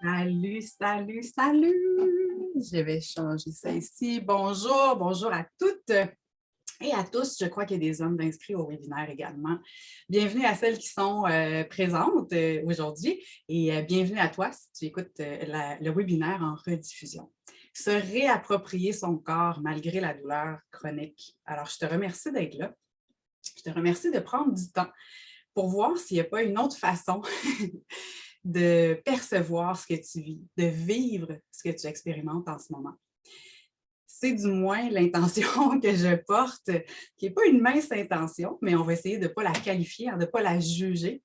Salut, salut, salut! Je vais changer ça ici. Bonjour, bonjour à toutes et à tous. Je crois qu'il y a des hommes d'inscrits au webinaire également. Bienvenue à celles qui sont présentes aujourd'hui et bienvenue à toi si tu écoutes le webinaire en rediffusion. Se réapproprier son corps malgré la douleur chronique. Alors, je te remercie d'être là. Je te remercie de prendre du temps pour voir s'il n'y a pas une autre façon de percevoir ce que tu vis, de vivre ce que tu expérimentes en ce moment. C'est du moins l'intention que je porte, qui n'est pas une mince intention, mais on va essayer de ne pas la qualifier, de ne pas la juger.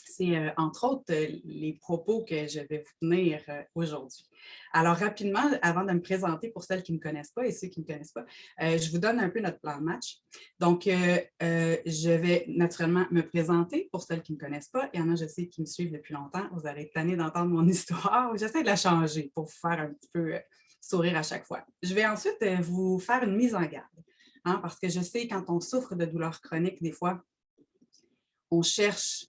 C'est entre autres les propos que je vais vous tenir aujourd'hui. Alors rapidement, avant de me présenter pour celles qui ne me connaissent pas et ceux qui ne me connaissent pas, je vous donne un peu notre plan de match. Donc, je vais naturellement me présenter pour celles qui ne me connaissent pas. Il y en a, je sais, qui me suivent depuis longtemps. Vous allez être tannés d'entendre mon histoire. J'essaie de la changer pour vous faire un petit peu sourire à chaque fois. Je vais ensuite vous faire une mise en garde, parce que je sais, quand on souffre de douleurs chroniques, des fois, on cherche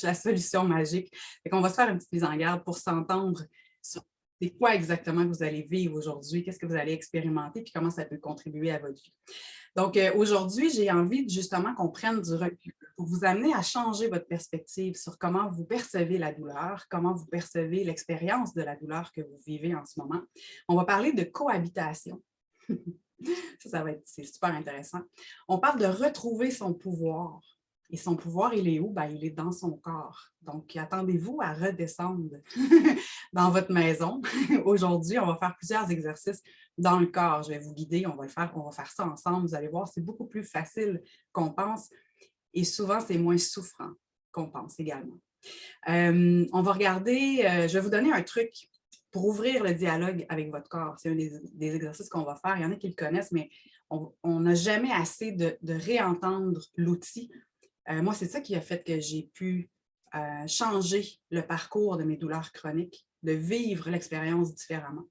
la solution magique. On va se faire une petite mise en garde pour s'entendre sur c'est quoi exactement que vous allez vivre aujourd'hui, qu'est-ce que vous allez expérimenter, puis comment ça peut contribuer à votre vie. Donc, aujourd'hui, j'ai envie justement qu'on prenne du recul pour vous amener à changer votre perspective sur comment vous percevez la douleur, comment vous percevez l'expérience de la douleur que vous vivez en ce moment. On va parler de cohabitation. C'est super intéressant. On parle de retrouver son pouvoir. Et son pouvoir, il est où? Ben, il est dans son corps. Donc, attendez-vous à redescendre dans votre maison. Aujourd'hui, on va faire plusieurs exercices dans le corps. Je vais vous guider, on va faire ça ensemble. Vous allez voir, c'est beaucoup plus facile qu'on pense. Et souvent, c'est moins souffrant qu'on pense également. On va regarder, je vais vous donner un truc pour ouvrir le dialogue avec votre corps. C'est un des exercices qu'on va faire. Il y en a qui le connaissent, mais on n'a jamais assez de réentendre l'outil. Moi, c'est ça qui a fait que j'ai pu changer le parcours de mes douleurs chroniques, de vivre l'expérience différemment.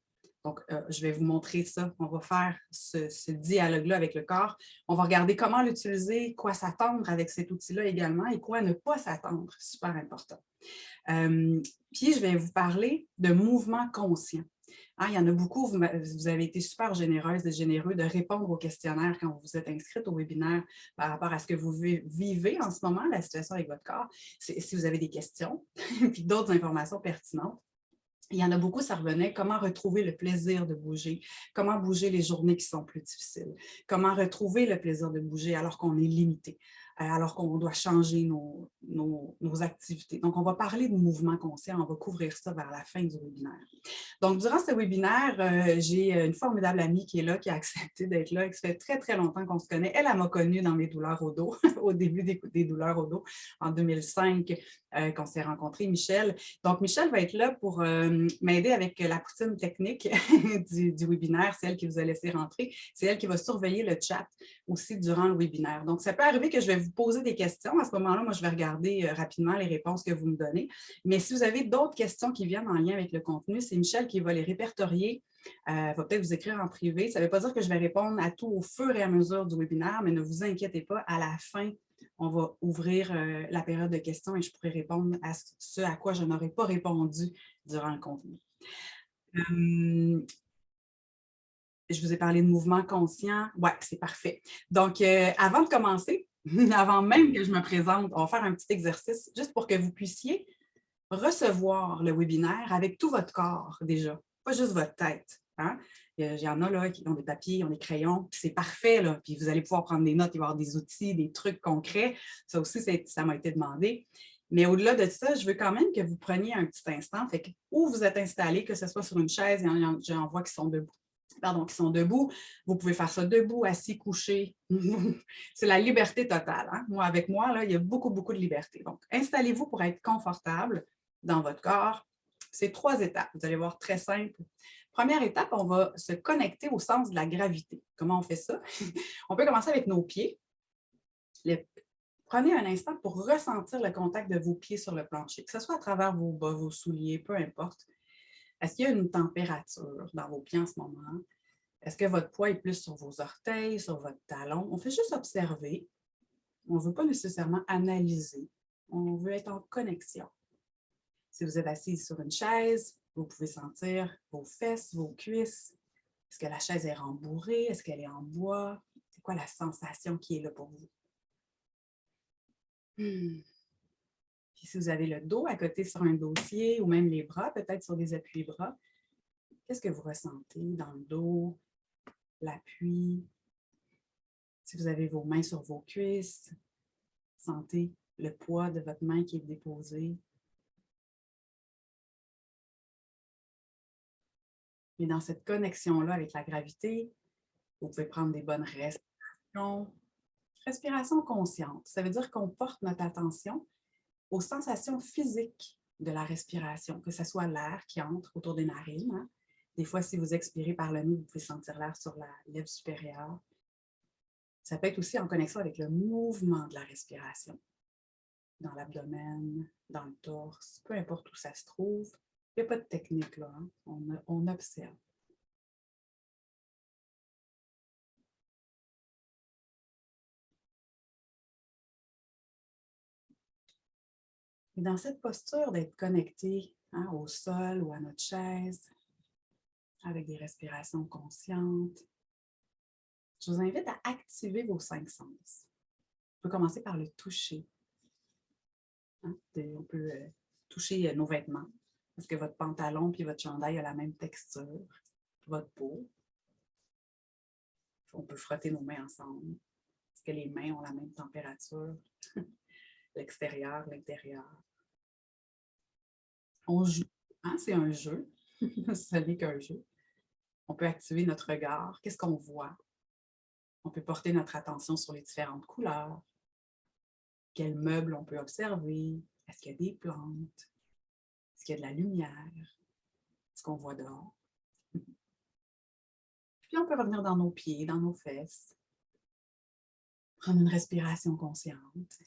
Donc, je vais vous montrer ça. On va faire ce dialogue-là avec le corps. On va regarder comment l'utiliser, quoi s'attendre avec cet outil-là également et quoi ne pas s'attendre. Super important. Puis, je vais vous parler de mouvement conscient. Il y en a beaucoup, vous avez été super généreuses et généreux de répondre au questionnaire quand vous vous êtes inscrite au webinaire par rapport à ce que vous vivez en ce moment, la situation avec votre corps. Si vous avez des questions, puis d'autres informations pertinentes. Il y en a beaucoup, ça revenait, comment retrouver le plaisir de bouger, comment bouger les journées qui sont plus difficiles, comment retrouver le plaisir de bouger alors qu'on est limité, alors qu'on doit changer nos activités. Donc, on va parler de mouvement conscient, on va couvrir ça vers la fin du webinaire. Donc, durant ce webinaire, j'ai une formidable amie qui est là, qui a accepté d'être là, et ça fait très, très longtemps qu'on se connaît. Elle m'a connue dans mes douleurs au dos, au début des douleurs au dos, en 2005, qu'on s'est rencontrés, Michel. Donc, Michel va être là pour m'aider avec la poutine technique du webinaire. C'est elle qui vous a laissé rentrer. C'est elle qui va surveiller le chat aussi durant le webinaire. Donc, ça peut arriver que je vais vous poser des questions. À ce moment-là, moi, je vais regarder rapidement les réponses que vous me donnez. Mais si vous avez d'autres questions qui viennent en lien avec le contenu, c'est Michel qui va les répertorier. Va peut-être vous écrire en privé. Ça ne veut pas dire que je vais répondre à tout au fur et à mesure du webinaire, mais ne vous inquiétez pas, à la fin, on va ouvrir la période de questions et je pourrai répondre à ce à quoi je n'aurais pas répondu durant le contenu. Je vous ai parlé de mouvement conscient. Oui, c'est parfait. Donc, avant de commencer, avant même que je me présente, on va faire un petit exercice juste pour que vous puissiez recevoir le webinaire avec tout votre corps déjà, pas juste votre tête. Il y en a là, qui ont des papiers, ont des crayons, c'est parfait, là, puis vous allez pouvoir prendre des notes, il va y avoir des outils, des trucs concrets. Ça aussi, ça m'a été demandé. Mais au-delà de ça, je veux quand même que vous preniez un petit instant, fait que, où vous êtes installé, que ce soit sur une chaise, j'en vois qui sont debout. Qui sont debout. Vous pouvez faire ça debout, assis, couché. C'est la liberté totale. Moi, avec moi, là, il y a beaucoup, beaucoup de liberté. Donc, installez-vous pour être confortable dans votre corps. C'est 3 étapes. Vous allez voir, très simple. Première étape, on va se connecter au sens de la gravité. Comment on fait ça? On peut commencer avec nos pieds. Prenez un instant pour ressentir le contact de vos pieds sur le plancher, que ce soit à travers vos bas, vos souliers, peu importe. Est-ce qu'il y a une température dans vos pieds en ce moment? Est-ce que votre poids est plus sur vos orteils, sur votre talon? On fait juste observer. On ne veut pas nécessairement analyser. On veut être en connexion. Si vous êtes assise sur une chaise, vous pouvez sentir vos fesses, vos cuisses. Est-ce que la chaise est rembourrée? Est-ce qu'elle est en bois? C'est quoi la sensation qui est là pour vous? Puis si vous avez le dos à côté sur un dossier ou même les bras, peut-être sur des appuis-bras, qu'est-ce que vous ressentez dans le dos, l'appui? Si vous avez vos mains sur vos cuisses, sentez le poids de votre main qui est déposé. Et dans cette connexion-là avec la gravité, vous pouvez prendre des bonnes respirations. Respiration consciente, ça veut dire qu'on porte notre attention aux sensations physiques de la respiration, que ce soit l'air qui entre autour des narines. Hein. Des fois, si vous expirez par le nez, vous pouvez sentir l'air sur la lèvre supérieure. Ça peut être aussi en connexion avec le mouvement de la respiration, dans l'abdomen, dans le torse, peu importe où ça se trouve. Il n'y a pas de technique là, hein. On observe. Et dans cette posture d'être connecté hein, au sol ou à notre chaise, avec des respirations conscientes, je vous invite à activer vos 5 sens. On peut commencer par le toucher. Hein? On peut toucher nos vêtements. Est-ce que votre pantalon et votre chandail ont la même texture? Votre peau? On peut frotter nos mains ensemble. Est-ce que les mains ont la même température? L'extérieur, l'intérieur. On joue. Hein? C'est un jeu. Ce n'est qu'un jeu. On peut activer notre regard. Qu'est-ce qu'on voit? On peut porter notre attention sur les différentes couleurs. Quels meubles on peut observer? Est-ce qu'il y a des plantes? Est-ce qu'il y a de la lumière? Est-ce qu'on voit dehors? Puis on peut revenir dans nos pieds, dans nos fesses. Prendre une respiration consciente.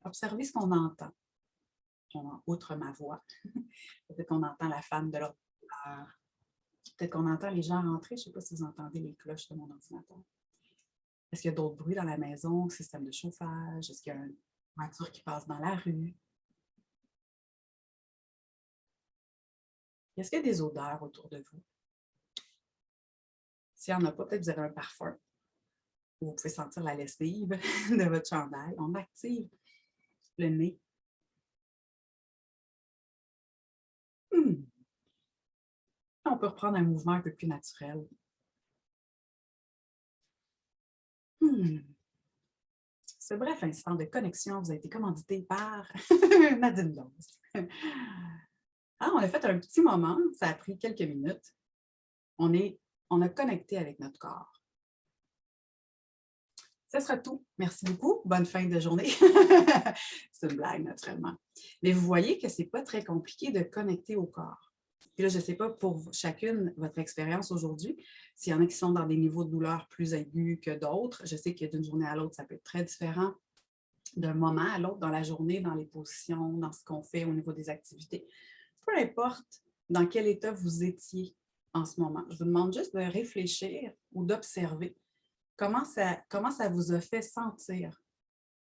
Observer ce qu'on entend. Outre ma voix. Peut-être qu'on entend la fan de l'ordinateur. Peut-être qu'on entend les gens rentrer. Je ne sais pas si vous entendez les cloches de mon ordinateur. Est-ce qu'il y a d'autres bruits dans la maison? Système de chauffage? Est-ce qu'il y a une voiture qui passe dans la rue? Est-ce qu'il y a des odeurs autour de vous? S'il n'y en a pas, peut-être que vous avez un parfum. Vous pouvez sentir la lessive de votre chandail. On active le nez. On peut reprendre un mouvement un peu plus naturel. Ce bref instant de connexion vous a été commandité par Nadine Dose. Ah, on a fait un petit moment, ça a pris quelques minutes. On a connecté avec notre corps. Ce sera tout. Merci beaucoup. Bonne fin de journée. C'est une blague, naturellement. Mais vous voyez que ce n'est pas très compliqué de connecter au corps. Et là, je ne sais pas pour chacune votre expérience aujourd'hui, s'il y en a qui sont dans des niveaux de douleur plus aigus que d'autres. Je sais que d'une journée à l'autre, ça peut être très différent d'un moment à l'autre dans la journée, dans les positions, dans ce qu'on fait au niveau des activités. Peu importe dans quel état vous étiez en ce moment. Je vous demande juste de réfléchir ou d'observer comment ça vous a fait sentir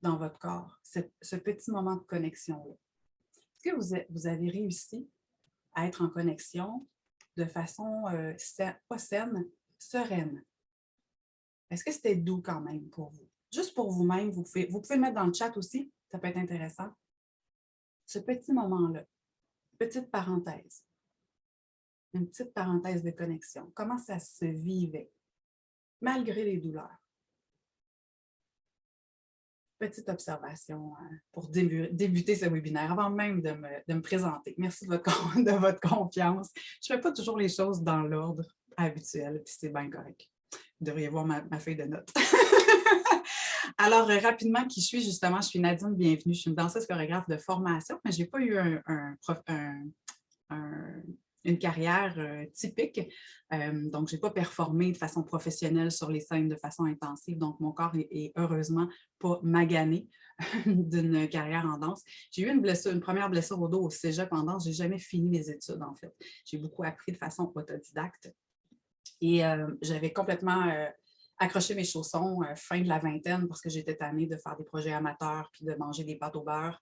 dans votre corps, ce petit moment de connexion-là. Est-ce que vous avez réussi à être en connexion de façon pas saine, sereine? Est-ce que c'était doux quand même pour vous? Juste pour vous-même, vous pouvez le mettre dans le chat aussi, ça peut être intéressant. Ce petit moment-là, petite parenthèse, une petite parenthèse de connexion. Comment ça se vivait, malgré les douleurs? Petite observation pour débuter ce webinaire, avant même de me présenter. Merci de votre confiance. Je ne fais pas toujours les choses dans l'ordre habituel, puis c'est bien correct. Vous devriez voir ma feuille de notes. Alors, rapidement, qui je suis justement? Je suis Nadine Bienvenue. Je suis une danseuse chorégraphe de formation, mais je n'ai pas eu une carrière typique. Donc, je n'ai pas performé de façon professionnelle sur les scènes de façon intensive. Donc, mon corps est heureusement pas magané d'une carrière en danse. J'ai eu une première blessure au dos au cégep en danse. Je n'ai jamais fini mes études, en fait. J'ai beaucoup appris de façon autodidacte. Et j'avais complètement accroché mes chaussons fin de la vingtaine parce que j'étais tannée de faire des projets amateurs puis de manger des pâtes au beurre.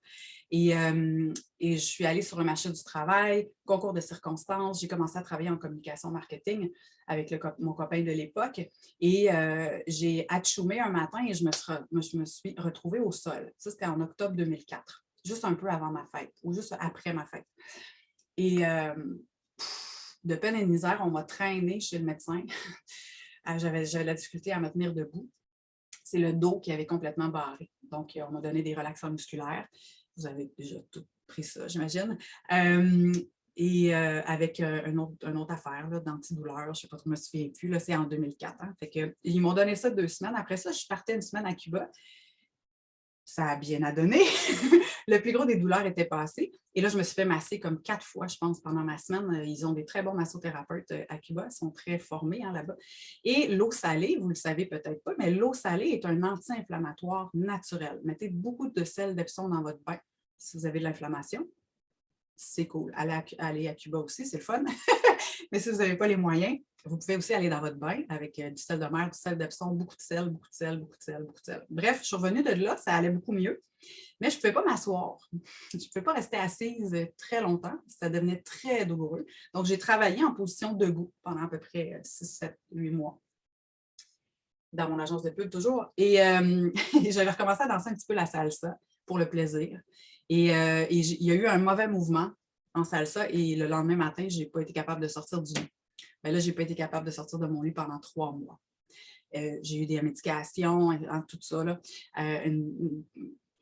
Et je suis allée sur le marché du travail, concours de circonstances. J'ai commencé à travailler en communication marketing avec mon copain de l'époque. Et j'ai atchoumé un matin et je me suis retrouvée au sol. Ça, c'était en octobre 2004, juste un peu avant ma fête ou juste après ma fête. Et de peine et de misère, on m'a traînée chez le médecin. J'avais la difficulté à me tenir debout. C'est le dos qui avait complètement barré. Donc, on m'a donné des relaxants musculaires. Vous avez déjà tout pris ça, j'imagine. Avec une autre affaire d'antidouleur, je ne sais pas trop, je me souviens plus, c'est en 2004. Hein. Fait que, ils m'ont donné ça 2 semaines. Après ça, je partais une semaine à Cuba. Ça a bien à donner. Le plus gros des douleurs était passé. Et là, je me suis fait masser comme 4 fois, je pense, pendant ma semaine. Ils ont des très bons massothérapeutes à Cuba. Ils sont très formés là-bas. Et l'eau salée, vous ne le savez peut-être pas, mais l'eau salée est un anti-inflammatoire naturel. Mettez beaucoup de sel d'Epsom dans votre bain si vous avez de l'inflammation. C'est cool. Allez à Cuba aussi, c'est le fun. Mais si vous n'avez pas les moyens, vous pouvez aussi aller dans votre bain avec du sel de mer, du sel d'Epsom, beaucoup de sel, beaucoup de sel, beaucoup de sel, beaucoup de sel. Bref, je suis revenue de là, ça allait beaucoup mieux. Mais je ne pouvais pas m'asseoir. Je ne pouvais pas rester assise très longtemps. Ça devenait très douloureux. Donc, j'ai travaillé en position debout pendant à peu près 6, 7, 8 mois. Dans mon agence de pub, toujours. Et j'avais recommencé à danser un petit peu la salsa pour le plaisir. Et il y a eu un mauvais mouvement en salsa et le lendemain matin, je n'ai pas été capable de sortir du lit. Ben là, je n'ai pas été capable de sortir de mon lit pendant 3 mois. J'ai eu des médications, tout ça. Là.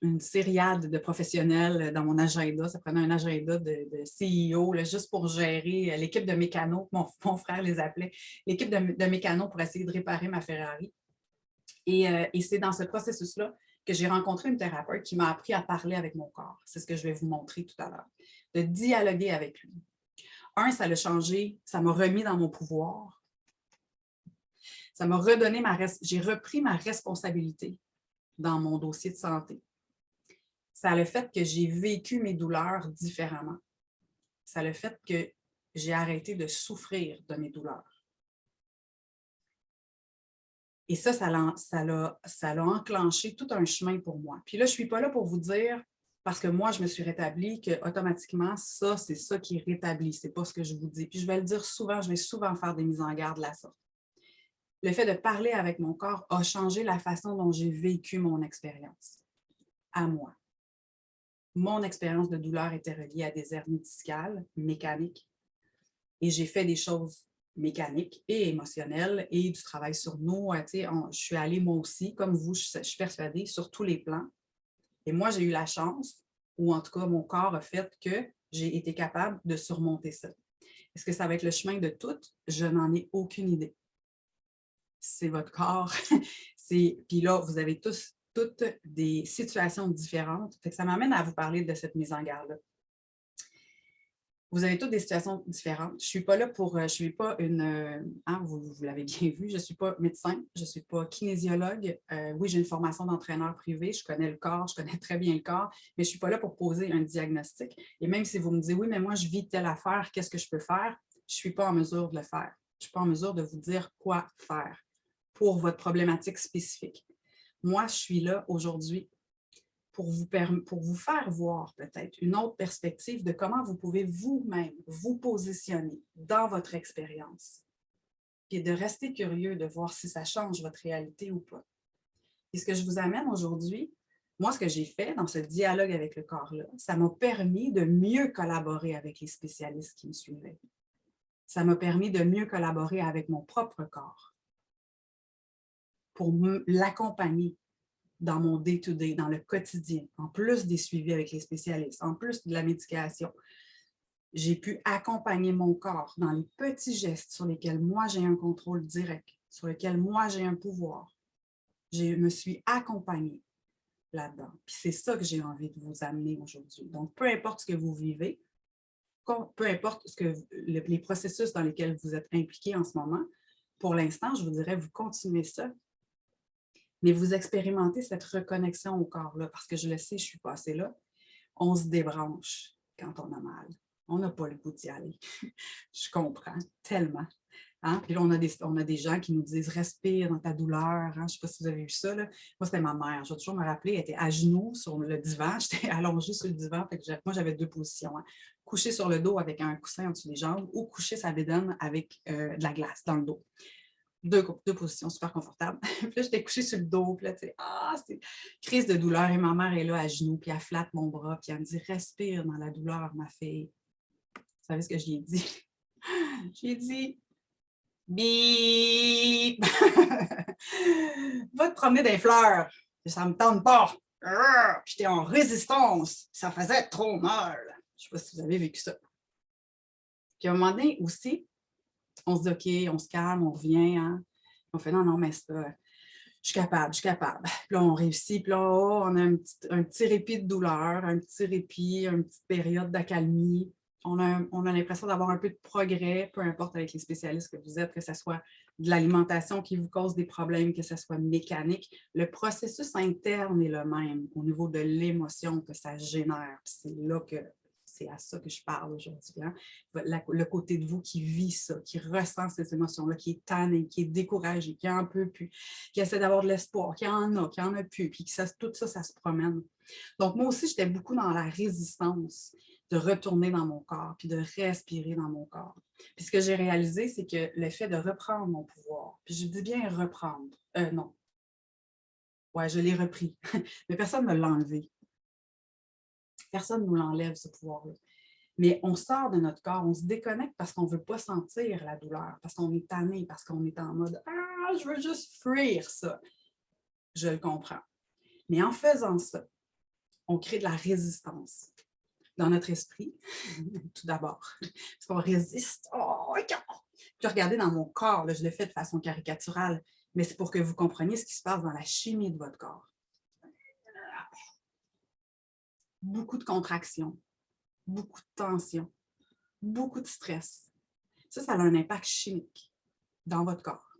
Une sériade de professionnels dans mon agenda. Ça prenait un agenda de CEO là, juste pour gérer l'équipe de mécanos. Mon frère les appelait. L'équipe de mécanos pour essayer de réparer ma Ferrari. Et c'est dans ce processus-là que j'ai rencontré une thérapeute qui m'a appris à parler avec mon corps. C'est ce que je vais vous montrer tout à l'heure. De dialoguer avec lui. Ça l'a changé, ça m'a remis dans mon pouvoir. Ça m'a redonné j'ai repris ma responsabilité dans mon dossier de santé. Ça a le fait que j'ai vécu mes douleurs différemment. Ça a le fait que j'ai arrêté de souffrir de mes douleurs. Et ça l'a enclenché tout un chemin pour moi. Puis là, je ne suis pas là pour vous dire, parce que moi, je me suis rétablie, qu'automatiquement, ça, c'est ça qui est rétabli. Ce n'est pas ce que je vous dis. Puis je vais le dire souvent, je vais souvent faire des mises en garde de la sorte. Le fait de parler avec mon corps a changé la façon dont j'ai vécu mon expérience à moi. Mon expérience de douleur était reliée à des hernies discales mécaniques et j'ai fait des choses mécaniques et émotionnelles et du travail sur nous. Je suis allée moi aussi, comme vous, je suis persuadée, sur tous les plans. Et moi, j'ai eu la chance, ou en tout cas, mon corps a fait que j'ai été capable de surmonter ça. Est-ce que ça va être le chemin de tout? Je n'en ai aucune idée. C'est votre corps. Puis là, vous avez toutes des situations différentes. Fait que ça m'amène à vous parler de cette mise en garde-là. Vous avez toutes des situations différentes. Je ne suis pas là pour... Je ne suis pas une... vous l'avez bien vu, je ne suis pas médecin, je ne suis pas kinésiologue. Oui, j'ai une formation d'entraîneur privé, je connais le corps, je connais très bien le corps, mais je ne suis pas là pour poser un diagnostic. Et même si vous me dites, oui, mais moi, je vis telle affaire, qu'est-ce que je peux faire? Je ne suis pas en mesure de le faire. Je ne suis pas en mesure de vous dire quoi faire pour votre problématique spécifique. Moi, je suis là aujourd'hui pour vous faire voir peut-être une autre perspective de comment vous pouvez vous-même vous positionner dans votre expérience et de rester curieux de voir si ça change votre réalité ou pas. Et ce que je vous amène aujourd'hui, moi, ce que j'ai fait dans ce dialogue avec le corps-là, ça m'a permis de mieux collaborer avec les spécialistes qui me suivaient. Ça m'a permis de mieux collaborer avec mon propre corps pour l'accompagner dans mon day-to-day, dans le quotidien, en plus des suivis avec les spécialistes, en plus de la médication. J'ai pu accompagner mon corps dans les petits gestes sur lesquels moi j'ai un contrôle direct, sur lesquels moi j'ai un pouvoir. Je me suis accompagnée là-dedans. Puis c'est ça que j'ai envie de vous amener aujourd'hui. Donc, peu importe ce que vous vivez, peu importe les processus dans lesquels vous êtes impliqués en ce moment, pour l'instant, je vous dirais, vous continuez ça. Mais vous expérimentez cette reconnexion au corps-là, parce que je le sais, je suis passée là. On se débranche quand on a mal. On n'a pas le goût d'y aller. Je comprends tellement. Hein? Puis là, on a des gens qui nous disent « respire dans ta douleur hein? ». Je ne sais pas si vous avez vu ça. Là. Moi, c'était ma mère. Je vais toujours me rappeler, elle était à genoux sur le divan. J'étais allongée sur le divan. Fait que moi, j'avais deux positions. Hein. Coucher sur le dos avec un coussin en-dessous des jambes ou coucher sa bédaine avec de la glace dans le dos. Deux positions super confortables. Puis là, j'étais couchée sur le dos. Puis là, tu sais, c'est crise de douleur. Et ma mère est là à genoux. Puis elle flatte mon bras. Puis elle me dit « respire dans la douleur, ma fille ». Vous savez ce que je lui ai dit? Je lui ai dit « bip! Va te promener des fleurs. Ça ne me tente pas. » J'étais en résistance. Ça faisait trop mal. Je ne sais pas si vous avez vécu ça. Puis à un moment donné aussi, on se dit « OK, on se calme, on revient. Hein? » On fait « Non, mais ça, je suis capable, je suis capable. » Puis là, on réussit. Puis là, on a un petit répit de douleur, un petit répit, une petite période d'accalmie. On a l'impression d'avoir un peu de progrès, peu importe avec les spécialistes que vous êtes, que ce soit de l'alimentation qui vous cause des problèmes, que ce soit mécanique. Le processus interne est le même au niveau de l'émotion que ça génère. C'est à ça que je parle aujourd'hui. Hein? Le côté de vous qui vit ça, qui ressent ces émotions-là, qui est tanné, qui est découragé, qui en peut plus, qui essaie d'avoir de l'espoir, qui en a plus, puis tout ça, ça se promène. Donc, moi aussi, j'étais beaucoup dans la résistance de retourner dans mon corps, puis de respirer dans mon corps. Puis ce que j'ai réalisé, c'est que le fait de reprendre mon pouvoir, puis je dis bien reprendre, non. Ouais, je l'ai repris, mais personne ne me l'a enlevé. Personne ne nous l'enlève, ce pouvoir-là. Mais on sort de notre corps, on se déconnecte parce qu'on ne veut pas sentir la douleur, parce qu'on est tanné, parce qu'on est en mode « Ah, je veux juste fuir ça ». Je le comprends. Mais en faisant ça, on crée de la résistance dans notre esprit, tout d'abord, parce qu'on résiste. Oh, puis regardez dans mon corps, là, je le fais de façon caricaturale, mais c'est pour que vous compreniez ce qui se passe dans la chimie de votre corps. Beaucoup de contractions, beaucoup de tension, beaucoup de stress. Ça a un impact chimique dans votre corps.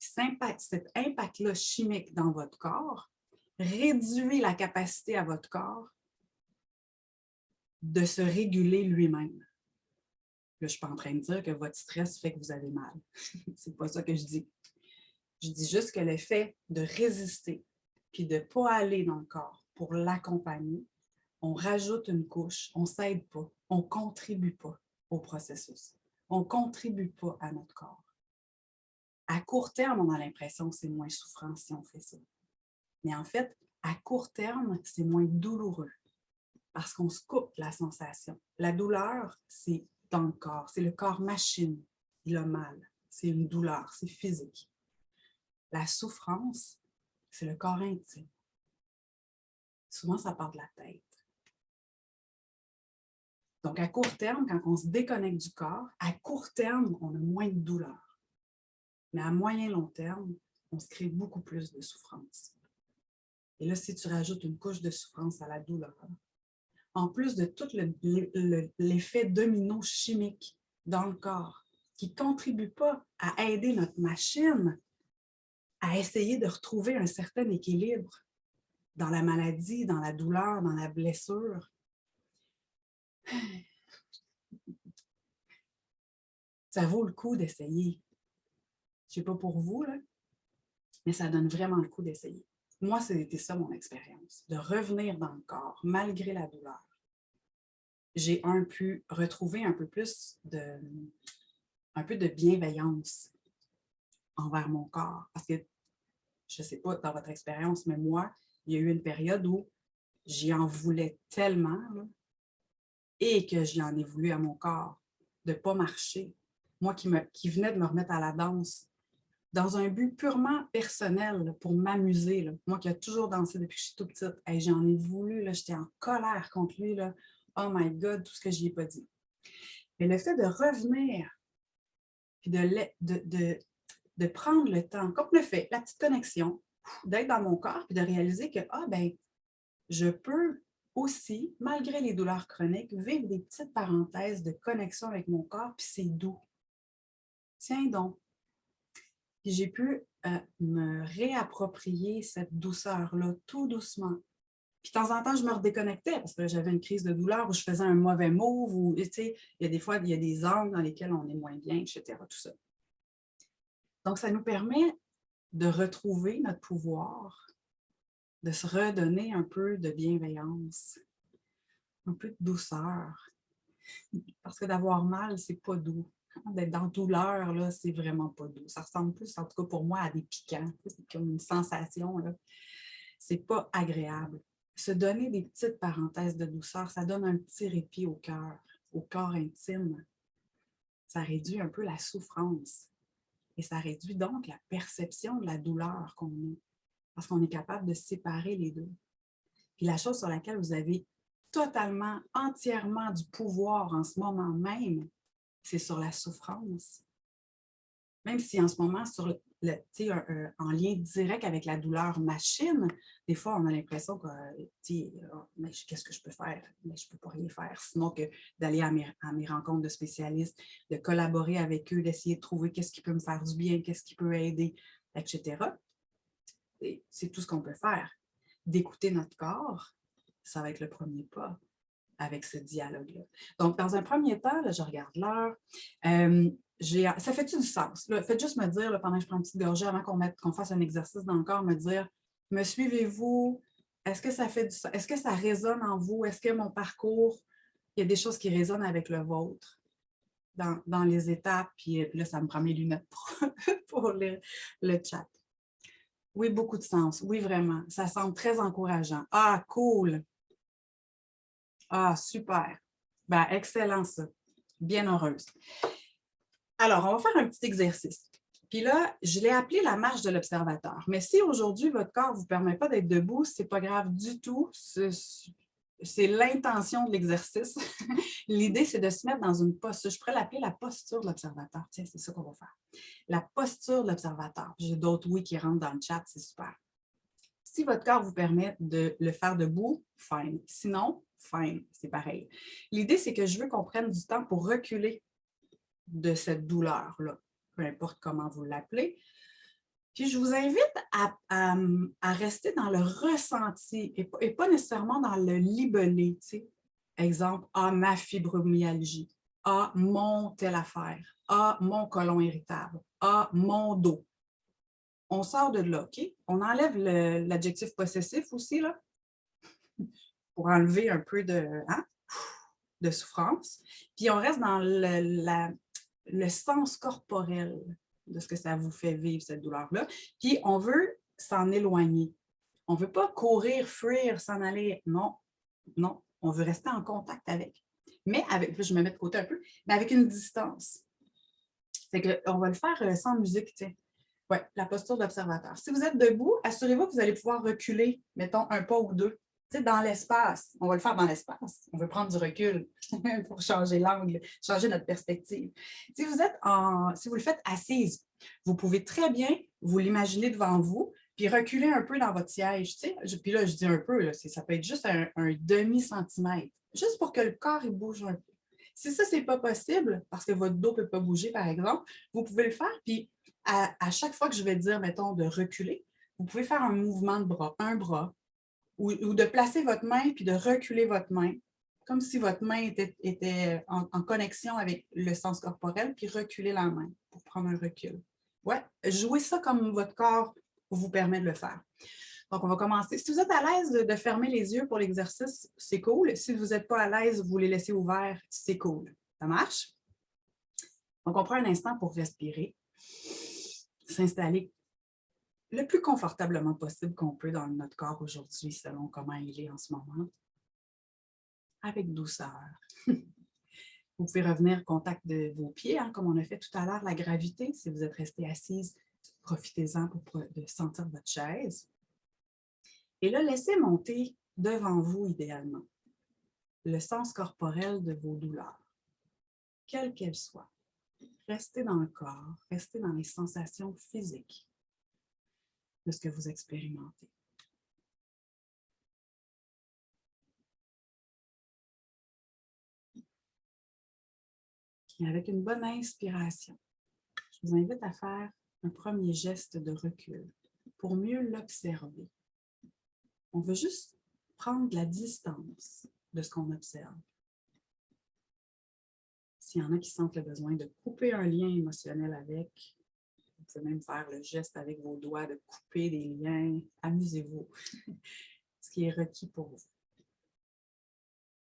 Cet impact-là chimique dans votre corps réduit la capacité à votre corps de se réguler lui-même. Là, je ne suis pas en train de dire que votre stress fait que vous avez mal. C'est pas ça que je dis. Je dis juste que le fait de résister puis de ne pas aller dans le corps pour l'accompagner, on rajoute une couche, on ne s'aide pas, on ne contribue pas au processus. On ne contribue pas à notre corps. À court terme, on a l'impression que c'est moins souffrant si on fait ça. Mais en fait, à court terme, c'est moins douloureux parce qu'on se coupe la sensation. La douleur, c'est dans le corps, c'est le corps machine, il a mal, c'est une douleur, c'est physique. La souffrance, c'est le corps intime. Souvent, ça part de la tête. Donc, à court terme, quand on se déconnecte du corps, à court terme, on a moins de douleur. Mais à moyen long terme, on se crée beaucoup plus de souffrance. Et là, si tu rajoutes une couche de souffrance à la douleur, en plus de tout l'effet domino chimique dans le corps, qui ne contribue pas à aider notre machine à essayer de retrouver un certain équilibre dans la maladie, dans la douleur, dans la blessure. Ça vaut le coup d'essayer. Je ne sais pas pour vous, là, mais ça donne vraiment le coup d'essayer. Moi, c'était ça mon expérience, de revenir dans le corps, malgré la douleur. J'ai pu retrouver un peu plus de bienveillance envers mon corps. Parce que, je ne sais pas dans votre expérience, mais moi, il y a eu une période où j'y en voulais tellement là, et que j'y en ai voulu à mon corps de ne pas marcher. Moi qui venais de me remettre à la danse dans un but purement personnel là, pour m'amuser. Moi qui ai toujours dansé depuis que je suis toute petite, hey, j'en ai voulu, j'étais en colère contre lui. Là. Oh my God, tout ce que je n'y ai pas dit. Mais le fait de revenir puis de prendre le temps, comme le fait, la petite connexion, d'être dans mon corps puis de réaliser que je peux aussi, malgré les douleurs chroniques, vivre des petites parenthèses de connexion avec mon corps, puis c'est doux. Tiens donc. Puis j'ai pu me réapproprier cette douceur-là tout doucement. Puis de temps en temps, je me redéconnectais parce que j'avais une crise de douleur ou je faisais un mauvais move ou, tu sais, il y a des fois, il y a des angles dans lesquels on est moins bien, etc. Tout ça. Donc, ça nous permet de retrouver notre pouvoir, de se redonner un peu de bienveillance, un peu de douceur. Parce que d'avoir mal, c'est pas doux. D'être dans la douleur, là, c'est vraiment pas doux. Ça ressemble plus, en tout cas pour moi, à des piquants. C'est comme une sensation, là. C'est pas agréable. Se donner des petites parenthèses de douceur, ça donne un petit répit au cœur, au corps intime. Ça réduit un peu la souffrance. Et ça réduit donc la perception de la douleur qu'on a. Parce qu'on est capable de séparer les deux. Puis la chose sur laquelle vous avez totalement, entièrement du pouvoir en ce moment même, c'est sur la souffrance. Même si en ce moment, en lien direct avec la douleur machine, des fois, on a l'impression que, qu'est-ce que je peux faire? Mais je ne peux pas rien faire, sinon que d'aller à mes rencontres de spécialistes, de collaborer avec eux, d'essayer de trouver qu'est-ce qui peut me faire du bien, qu'est-ce qui peut aider, etc. Et c'est tout ce qu'on peut faire. D'écouter notre corps, ça va être le premier pas avec ce dialogue-là. Donc, dans un premier temps, là, je regarde l'heure. Ça fait-tu du sens? Là, faites juste me dire, là, pendant que je prends une petite gorgée, avant qu'on fasse un exercice dans le corps, me dire, me suivez-vous? Est-ce que ça fait du sens? Est-ce que ça résonne en vous? Est-ce que mon parcours, il y a des choses qui résonnent avec le vôtre dans les étapes? Puis là, ça me prend mes lunettes pour le chat. Oui, beaucoup de sens. Oui, vraiment. Ça semble très encourageant. Ah, cool! Ah, super! Ben, excellent ça. Bien heureuse. Alors, on va faire un petit exercice. Puis là, je l'ai appelé la marche de l'observateur. Mais si aujourd'hui, votre corps ne vous permet pas d'être debout, ce n'est pas grave du tout. C'est l'intention de l'exercice. L'idée, c'est de se mettre dans une posture. Je pourrais l'appeler la posture de l'observateur. Tiens, c'est ça qu'on va faire. La posture de l'observateur. J'ai d'autres oui qui rentrent dans le chat, c'est super. Si votre corps vous permet de le faire debout, fine. Sinon, fine, c'est pareil. L'idée, c'est que je veux qu'on prenne du temps pour reculer de cette douleur-là, peu importe comment vous l'appelez. Puis je vous invite à rester dans le ressenti et pas nécessairement dans le libellé. Tu sais. Exemple, ma fibromyalgie, mon telle affaire, mon côlon irritable, mon dos. On sort de là, OK? On enlève l'adjectif possessif aussi, là, pour enlever un peu de souffrance. Puis on reste dans le sens corporel de ce que ça vous fait vivre, cette douleur-là. Puis on veut s'en éloigner. On ne veut pas courir, fuir, s'en aller. Non, non. On veut rester en contact avec. Mais avec, je me mets de côté un peu, mais avec une distance. Fait que, on va le faire sans musique, tu sais. Oui, la posture d'observateur. Si vous êtes debout, assurez-vous que vous allez pouvoir reculer, mettons, un pas ou deux. Tu sais, dans l'espace. On va le faire dans l'espace. On veut prendre du recul pour changer l'angle, changer notre perspective. Si vous le faites assise, vous pouvez très bien vous l'imaginer devant vous, puis reculer un peu dans votre siège. Tu sais. Puis là, je dis un peu, là, ça peut être juste un demi-centimètre, juste pour que le corps il bouge un peu. Si ça, ce n'est pas possible, parce que votre dos ne peut pas bouger, par exemple, vous pouvez le faire, puis à chaque fois que je vais dire, mettons, de reculer, vous pouvez faire un mouvement de bras, un bras, ou de placer votre main puis de reculer votre main, comme si votre main était en connexion avec le sens corporel, puis reculer la main pour prendre un recul. Ouais, jouez ça comme votre corps vous permet de le faire. Donc, on va commencer. Si vous êtes à l'aise de fermer les yeux pour l'exercice, c'est cool. Si vous n'êtes pas à l'aise, vous les laissez ouverts, c'est cool. Ça marche? Donc, on prend un instant pour respirer, s'installer le plus confortablement possible qu'on peut dans notre corps aujourd'hui, selon comment il est en ce moment, avec douceur. Vous pouvez revenir au contact de vos pieds, hein, comme on a fait tout à l'heure, la gravité. Si vous êtes resté assise, profitez-en de sentir votre chaise. Et là, laissez monter devant vous, idéalement, le sens corporel de vos douleurs, quelles qu'elles soient. Restez dans le corps, restez dans les sensations physiques de ce que vous expérimentez. Et avec une bonne inspiration, je vous invite à faire un premier geste de recul pour mieux l'observer. On veut juste prendre de la distance de ce qu'on observe. S'il y en a qui sentent le besoin de couper un lien émotionnel avec, vous pouvez même faire le geste avec vos doigts de couper des liens. Amusez-vous. Ce qui est requis pour vous.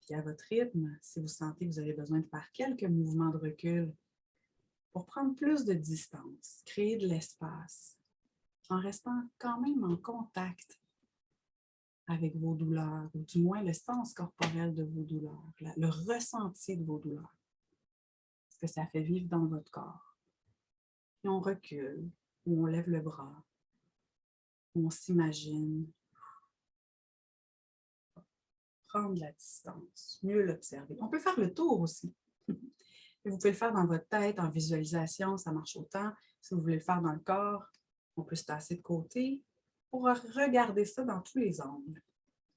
Puis à votre rythme, si vous sentez que vous avez besoin de faire quelques mouvements de recul pour prendre plus de distance, créer de l'espace, en restant quand même en contact avec vos douleurs, ou du moins le sens corporel de vos douleurs, le ressenti de vos douleurs, ce que ça fait vivre dans votre corps. Et on recule, ou on lève le bras, ou on s'imagine prendre la distance, mieux l'observer. On peut faire le tour aussi. Et vous pouvez le faire dans votre tête, en visualisation, ça marche autant. Si vous voulez le faire dans le corps, on peut se tasser de côté pour regarder ça dans tous les angles,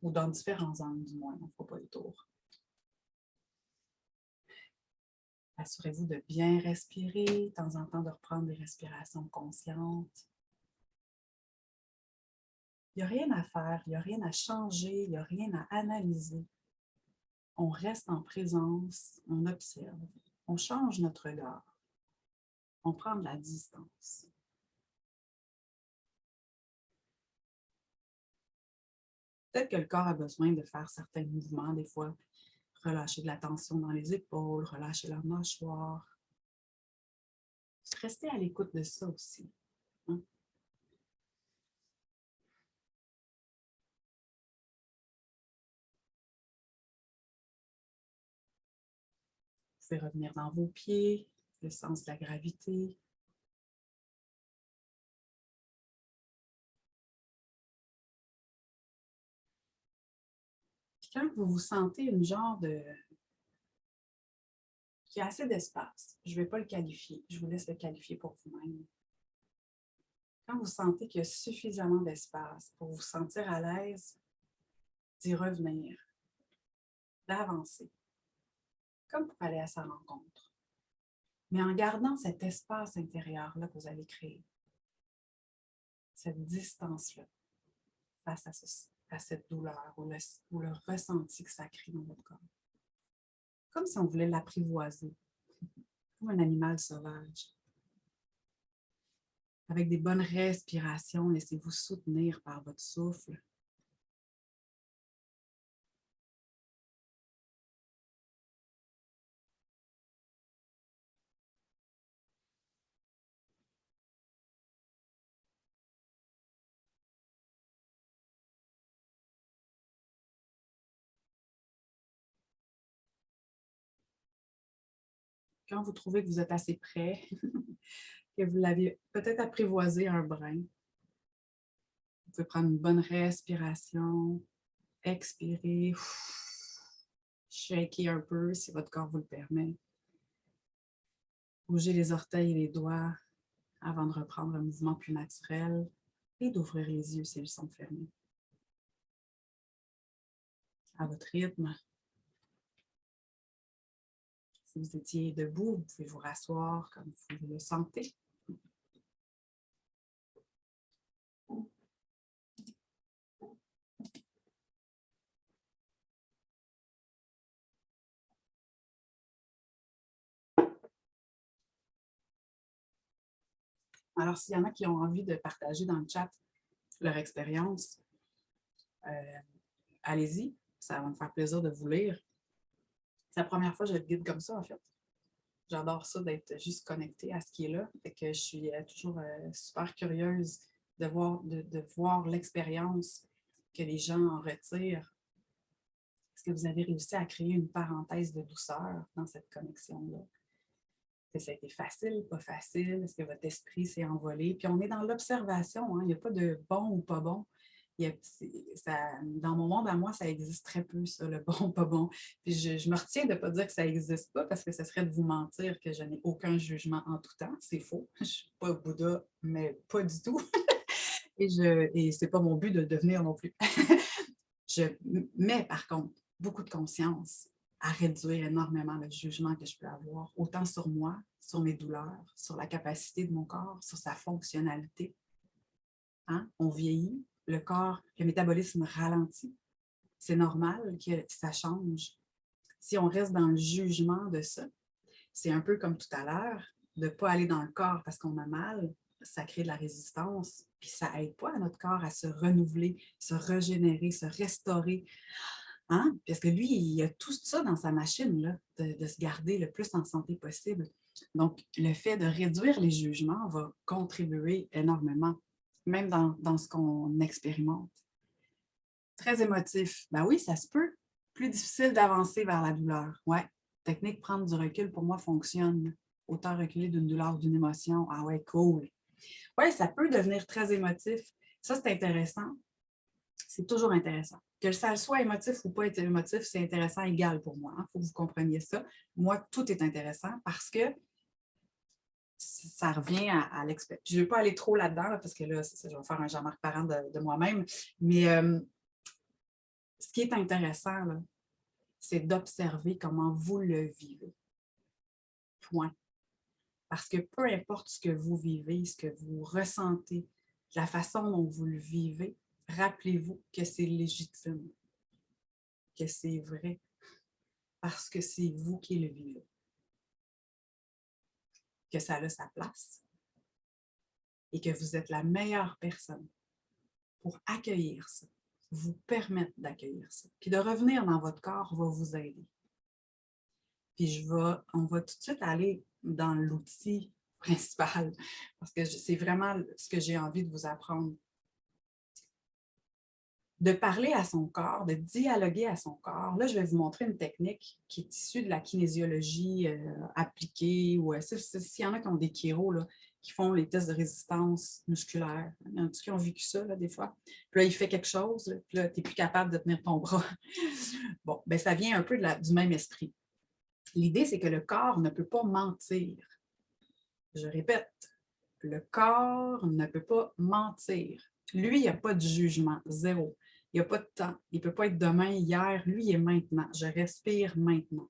ou dans différents angles du moins, on ne fera pas le tour. Assurez-vous de bien respirer, de temps en temps de reprendre des respirations conscientes. Il n'y a rien à faire, il n'y a rien à changer, il n'y a rien à analyser. On reste en présence, on observe, on change notre regard, on prend de la distance. Peut-être que le corps a besoin de faire certains mouvements, des fois, relâcher de la tension dans les épaules, relâcher la mâchoire. Restez à l'écoute de ça aussi. Hein? Vous pouvez revenir dans vos pieds, le sens de la gravité. Puis quand vous vous sentez une genre de... qu'il y a assez d'espace, je ne vais pas le qualifier, je vous laisse le qualifier pour vous-même. Quand vous sentez qu'il y a suffisamment d'espace pour vous sentir à l'aise d'y revenir, d'avancer, comme pour aller à sa rencontre, mais en gardant cet espace intérieur-là que vous avez créé, cette distance-là, face à cette douleur ou le ressenti que ça crée dans votre corps. Comme si on voulait l'apprivoiser, comme un animal sauvage. Avec des bonnes respirations, laissez-vous soutenir par votre souffle. Quand vous trouvez que vous êtes assez prêt, que vous l'avez peut-être apprivoisé un brin, vous pouvez prendre une bonne respiration, expirer, shaker un peu si votre corps vous le permet. Bougez les orteils et les doigts avant de reprendre un mouvement plus naturel et d'ouvrir les yeux s'ils sont fermés. À votre rythme. Si vous étiez debout, vous pouvez vous rasseoir comme vous le sentez. Alors, s'il y en a qui ont envie de partager dans le chat leur expérience, allez-y, ça va me faire plaisir de vous lire. C'est la première fois que je le guide comme ça, en fait. J'adore ça, d'être juste connectée à ce qui est là. Fait que je suis toujours super curieuse de voir l'expérience que les gens en retirent. Est-ce que vous avez réussi à créer une parenthèse de douceur dans cette connexion-là? Est-ce que ça a été facile, pas facile? Est-ce que votre esprit s'est envolé? Puis on est dans l'observation, hein? Il n'y a pas de bon ou pas bon. Dans mon monde à moi, ça existe très peu, ça, le bon ou pas bon. Puis je me retiens de ne pas dire que ça n'existe pas parce que ce serait de vous mentir que je n'ai aucun jugement en tout temps. C'est faux. Je ne suis pas Bouddha, mais pas du tout. Et ce n'est pas mon but de le devenir non plus. Je mets par contre beaucoup de conscience à réduire énormément le jugement que je peux avoir, autant sur moi, sur mes douleurs, sur la capacité de mon corps, sur sa fonctionnalité. Hein? On vieillit, le corps, le métabolisme ralentit. C'est normal que ça change. Si on reste dans le jugement de ça, c'est un peu comme tout à l'heure, de ne pas aller dans le corps parce qu'on a mal, ça crée de la résistance, puis ça n'aide pas à notre corps à se renouveler, se régénérer, se restaurer. Hein? Parce que lui, il a tout ça dans sa machine, là, de se garder le plus en santé possible. Donc, le fait de réduire les jugements va contribuer énormément, même dans ce qu'on expérimente. Très émotif. Ben oui, ça se peut. Plus difficile d'avancer vers la douleur. Ouais. Technique prendre du recul, pour moi, fonctionne. Autant reculer d'une douleur ou d'une émotion. Ah ouais, cool. Oui, ça peut devenir très émotif. Ça, c'est intéressant. C'est toujours intéressant. Que ça soit émotif ou pas être émotif, c'est intéressant égal pour moi. Il faut que vous compreniez ça. Moi, tout est intéressant parce que ça revient à l'expérience. Je ne vais pas aller trop là-dedans là, parce que là, je vais faire un Jean-Marc Parent de moi-même. Mais ce qui est intéressant, c'est d'observer comment vous le vivez. Point. Parce que peu importe ce que vous vivez, ce que vous ressentez, la façon dont vous le vivez, rappelez-vous que c'est légitime, que c'est vrai, parce que c'est vous qui le vivez. Que ça a sa place et que vous êtes la meilleure personne pour accueillir ça, vous permettre d'accueillir ça. Puis de revenir dans votre corps va vous aider. Puis on va tout de suite aller dans l'outil principal parce que c'est vraiment ce que j'ai envie de vous apprendre. De parler à son corps, de dialoguer à son corps. Là, je vais vous montrer une technique qui est issue de la kinésiologie appliquée ou s'il y en a qui ont des chiros, là, qui font les tests de résistance musculaire. Il y en a qui ont vécu ça, là, des fois. Puis là, il fait quelque chose, là, puis là, tu n'es plus capable de tenir ton bras. Bon, bien, ça vient un peu du même esprit. L'idée, c'est que le corps ne peut pas mentir. Je répète, le corps ne peut pas mentir. Lui, il n'y a pas de jugement, zéro. Il n'y a pas de temps. Il ne peut pas être demain, hier. Lui, il est maintenant. Je respire maintenant.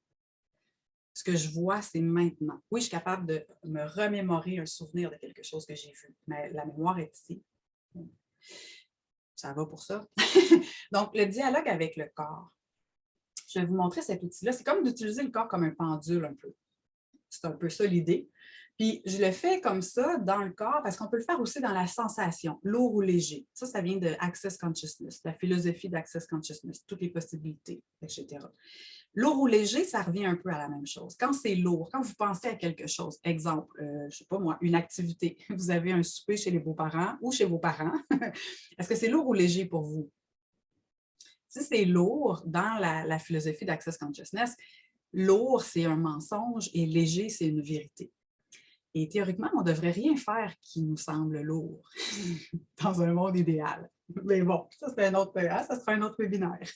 Ce que je vois, c'est maintenant. Oui, je suis capable de me remémorer un souvenir de quelque chose que j'ai vu, mais la mémoire est ici. Ça va pour ça. Donc, le dialogue avec le corps. Je vais vous montrer cet outil-là. C'est comme d'utiliser le corps comme un pendule un peu. C'est un peu ça l'idée. Puis, je le fais comme ça dans le corps parce qu'on peut le faire aussi dans la sensation, lourd ou léger. Ça vient de Access Consciousness, la philosophie d'Access Consciousness, toutes les possibilités, etc. Lourd ou léger, ça revient un peu à la même chose. Quand c'est lourd, quand vous pensez à quelque chose, exemple, je ne sais pas moi, une activité, vous avez un souper chez les beaux-parents ou chez vos parents, est-ce que c'est lourd ou léger pour vous? Si c'est lourd, dans la philosophie d'Access Consciousness, lourd, c'est un mensonge et léger, c'est une vérité. Et théoriquement, on ne devrait rien faire qui nous semble lourd dans un monde idéal. Mais bon, ça sera un autre webinaire.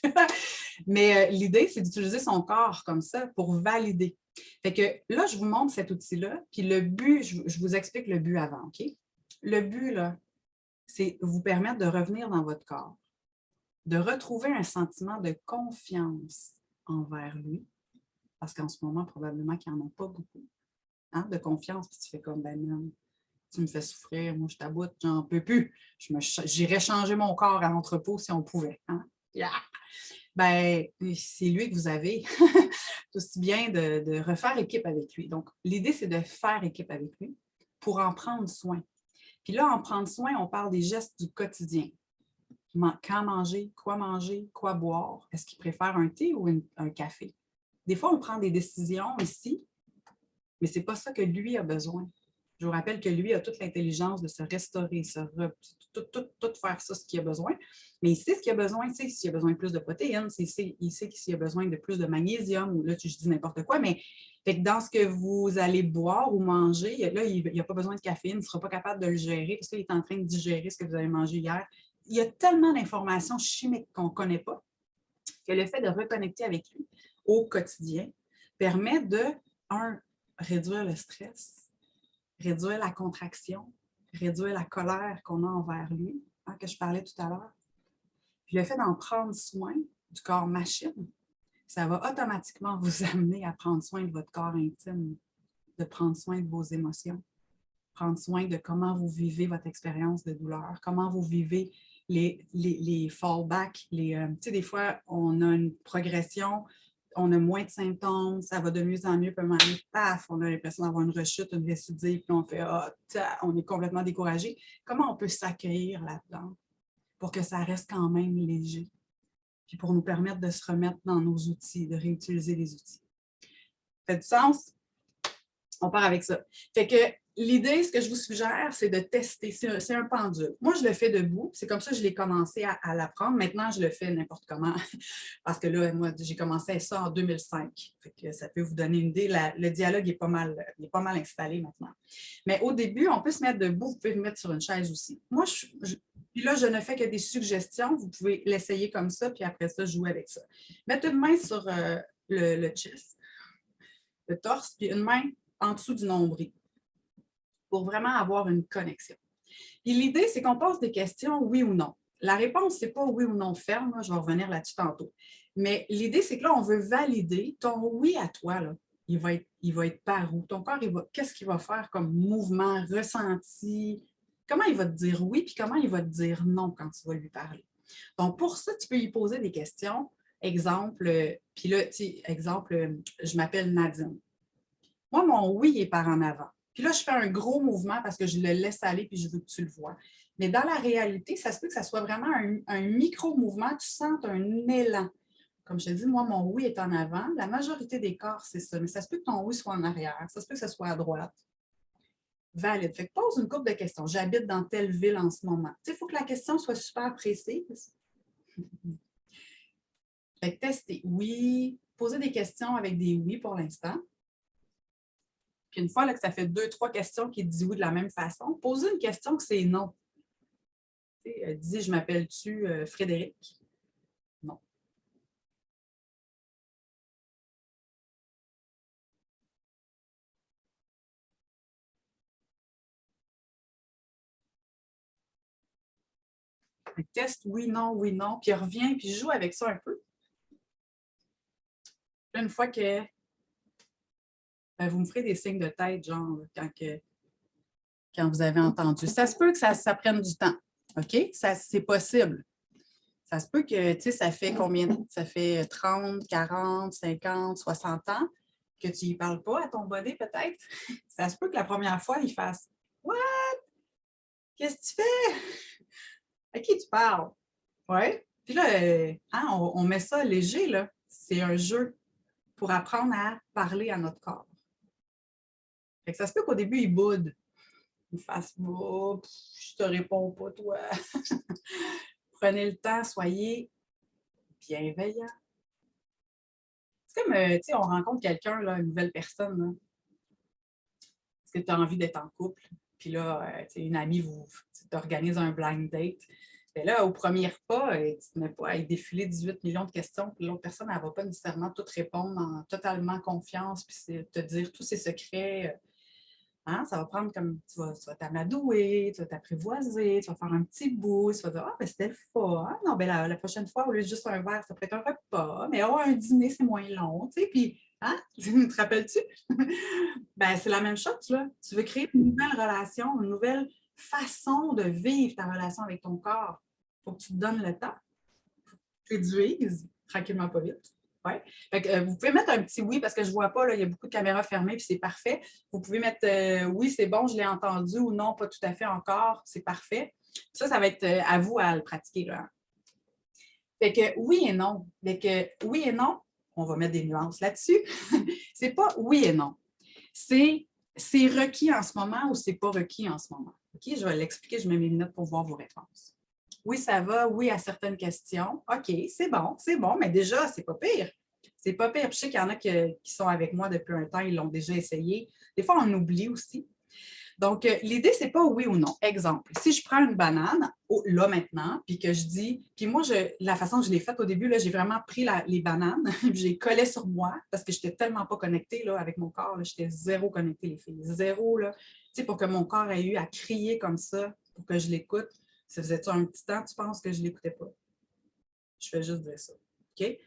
Mais l'idée, c'est d'utiliser son corps comme ça pour valider. Fait que là, je vous montre cet outil-là, puis le but, je vous explique le but avant, OK? Le but, là, c'est vous permettre de revenir dans votre corps, de retrouver un sentiment de confiance envers lui, parce qu'en ce moment, probablement qu'il n'y en a pas beaucoup. Hein, de confiance, puis tu fais comme, ben non, tu me fais souffrir, moi je t'aboute, j'en peux plus. J'irais changer mon corps à l'entrepôt si on pouvait. Hein? Yeah. Ben, c'est lui que vous avez. C'est aussi bien de refaire équipe avec lui. Donc, l'idée, c'est de faire équipe avec lui pour en prendre soin. Puis là, en prendre soin, on parle des gestes du quotidien. Quand manger, quoi boire. Est-ce qu'il préfère un thé ou un café? Des fois, on prend des décisions ici, mais ce n'est pas ça que lui a besoin. Je vous rappelle que lui a toute l'intelligence de se restaurer, tout faire ça, ce qu'il a besoin. Mais il sait ce qu'il a besoin, il sait s'il a besoin de plus de protéines, il sait s'il a besoin de plus de magnésium, ou là, je dis n'importe quoi, mais fait que dans ce que vous allez boire ou manger, là, il n'a pas besoin de caféine, il ne sera pas capable de le gérer parce qu'il est en train de digérer ce que vous avez mangé hier. Il y a tellement d'informations chimiques qu'on ne connaît pas que le fait de reconnecter avec lui au quotidien permet de, réduire le stress, réduire la contraction, réduire la colère qu'on a envers lui, hein, que je parlais tout à l'heure. Puis le fait d'en prendre soin du corps machine, ça va automatiquement vous amener à prendre soin de votre corps intime, de prendre soin de vos émotions, prendre soin de comment vous vivez votre expérience de douleur, comment vous vivez les fallbacks. Tu sais, des fois, on a une progression, on a moins de symptômes, ça va de mieux en mieux, puis à un moment donné, paf, on a l'impression d'avoir une rechute, une récidive, puis on fait on est complètement découragé. Comment on peut s'accueillir là-dedans pour que ça reste quand même léger, puis pour nous permettre de se remettre dans nos outils, de réutiliser les outils. Ça fait du sens? On part avec ça. Fait que l'idée, ce que je vous suggère, c'est de tester. C'est un pendule. Moi, je le fais debout. C'est comme ça que je l'ai commencé à l'apprendre. Maintenant, je le fais n'importe comment. Parce que là, moi, j'ai commencé ça en 2005. Fait que ça peut vous donner une idée. Le dialogue est pas mal installé maintenant. Mais au début, on peut se mettre debout. Vous pouvez vous mettre sur une chaise aussi. Moi, puis là, je ne fais que des suggestions. Vous pouvez l'essayer comme ça, puis après ça, jouer avec ça. Mettez une main sur le chest, le torse, puis une main en dessous du nombril pour vraiment avoir une connexion. Et l'idée, c'est qu'on pose des questions oui ou non. La réponse, ce n'est pas oui ou non ferme, là, je vais revenir là-dessus tantôt. Mais l'idée, c'est que là, on veut valider ton oui à toi. Là. Il va être par où? Ton corps, qu'est-ce qu'il va faire comme mouvement, ressenti? Comment il va te dire oui, puis comment il va te dire non quand tu vas lui parler? Donc, pour ça, tu peux lui poser des questions. Exemple, puis là, exemple, je m'appelle Nadine. Moi, mon oui est par en avant. Puis là, je fais un gros mouvement parce que je le laisse aller puis je veux que tu le vois. Mais dans la réalité, ça se peut que ça soit vraiment un micro-mouvement. Tu sens un élan. Comme je te dis, moi, mon oui est en avant. La majorité des corps, c'est ça. Mais ça se peut que ton oui soit en arrière. Ça se peut que ce soit à droite. Valide. Fait que pose une couple de questions. J'habite dans telle ville en ce moment. Tu sais, il faut que la question soit super précise. Fait que tester oui. Poser des questions avec des oui pour l'instant. Puis une fois là, que ça fait 2-3 questions qui te disent oui de la même façon, posez une question que c'est non. Dis, je m'appelle-tu Frédéric? Non. Teste oui, non, puis reviens, puis joue avec ça un peu. Une fois que vous me ferez des signes de tête, genre, quand vous avez entendu. Ça se peut que ça prenne du temps. OK? C'est possible. Ça se peut que, tu sais, ça fait combien? Ça fait 30, 40, 50, 60 ans que tu n'y parles pas à ton body, peut-être. Ça se peut que la première fois, il fasse What? Qu'est-ce que tu fais? À qui tu parles? Oui. Puis là, on met ça léger, là. C'est un jeu pour apprendre à parler à notre corps. Fait que ça se peut qu'au début, il boude. Il fasse oh, je te réponds pas, toi. Prenez le temps, soyez bienveillant. C'est comme, tu sais, on rencontre quelqu'un, là, une nouvelle personne, là. Est-ce que tu as envie d'être en couple? Puis là, tu sais, une amie t'organise un blind date. Bien là, au premier repas, tu ne mets pas à défiler 18 millions de questions, puis l'autre personne, elle ne va pas nécessairement tout répondre en totalement confiance, puis te dire tous ses secrets. Hein? Ça va prendre comme tu vas t'amadouer, tu vas t'apprivoiser, tu vas faire un petit bout, tu vas dire ah, ben c'était le fun. Non, ben la prochaine fois, au lieu de juste un verre, ça peut être un repas, mais oh, un dîner, c'est moins long. Tu sais, puis, hein? Te rappelles-tu? Ben, c'est la même chose, là. Tu veux créer une nouvelle relation, une nouvelle façon de vivre ta relation avec ton corps. Il faut que tu te donnes le temps. Tu réduises tranquillement, pas vite. Ouais. Fait que, vous pouvez mettre un petit oui parce que je ne vois pas, là, il y a beaucoup de caméras fermées puis c'est parfait. Vous pouvez mettre oui, c'est bon, je l'ai entendu ou non, pas tout à fait encore, c'est parfait. Ça va être à vous à le pratiquer. Là. Fait que oui et non. Fait que oui et non, on va mettre des nuances là-dessus. C'est pas oui et non. C'est requis en ce moment ou c'est pas requis en ce moment. OK, je vais l'expliquer, je mets mes notes pour voir vos réponses. Oui, ça va, oui à certaines questions. OK, c'est bon, mais déjà, c'est pas pire. C'est pas pire. Puis je sais qu'il y en a qui sont avec moi depuis un temps, ils l'ont déjà essayé. Des fois, on oublie aussi. Donc, l'idée, c'est pas oui ou non. Exemple, si je prends une banane, là maintenant, puis que je dis, puis moi, la façon que je l'ai faite au début, j'ai vraiment pris les bananes, puis j'ai collé sur moi parce que je n'étais tellement pas connectée là, avec mon corps. J'étais zéro connectée, les filles. Zéro, là. Tu sais, pour que mon corps ait eu à crier comme ça, pour que je l'écoute. Ça faisait-tu un petit temps, tu penses que je ne l'écoutais pas? Je fais juste dire ça. OK?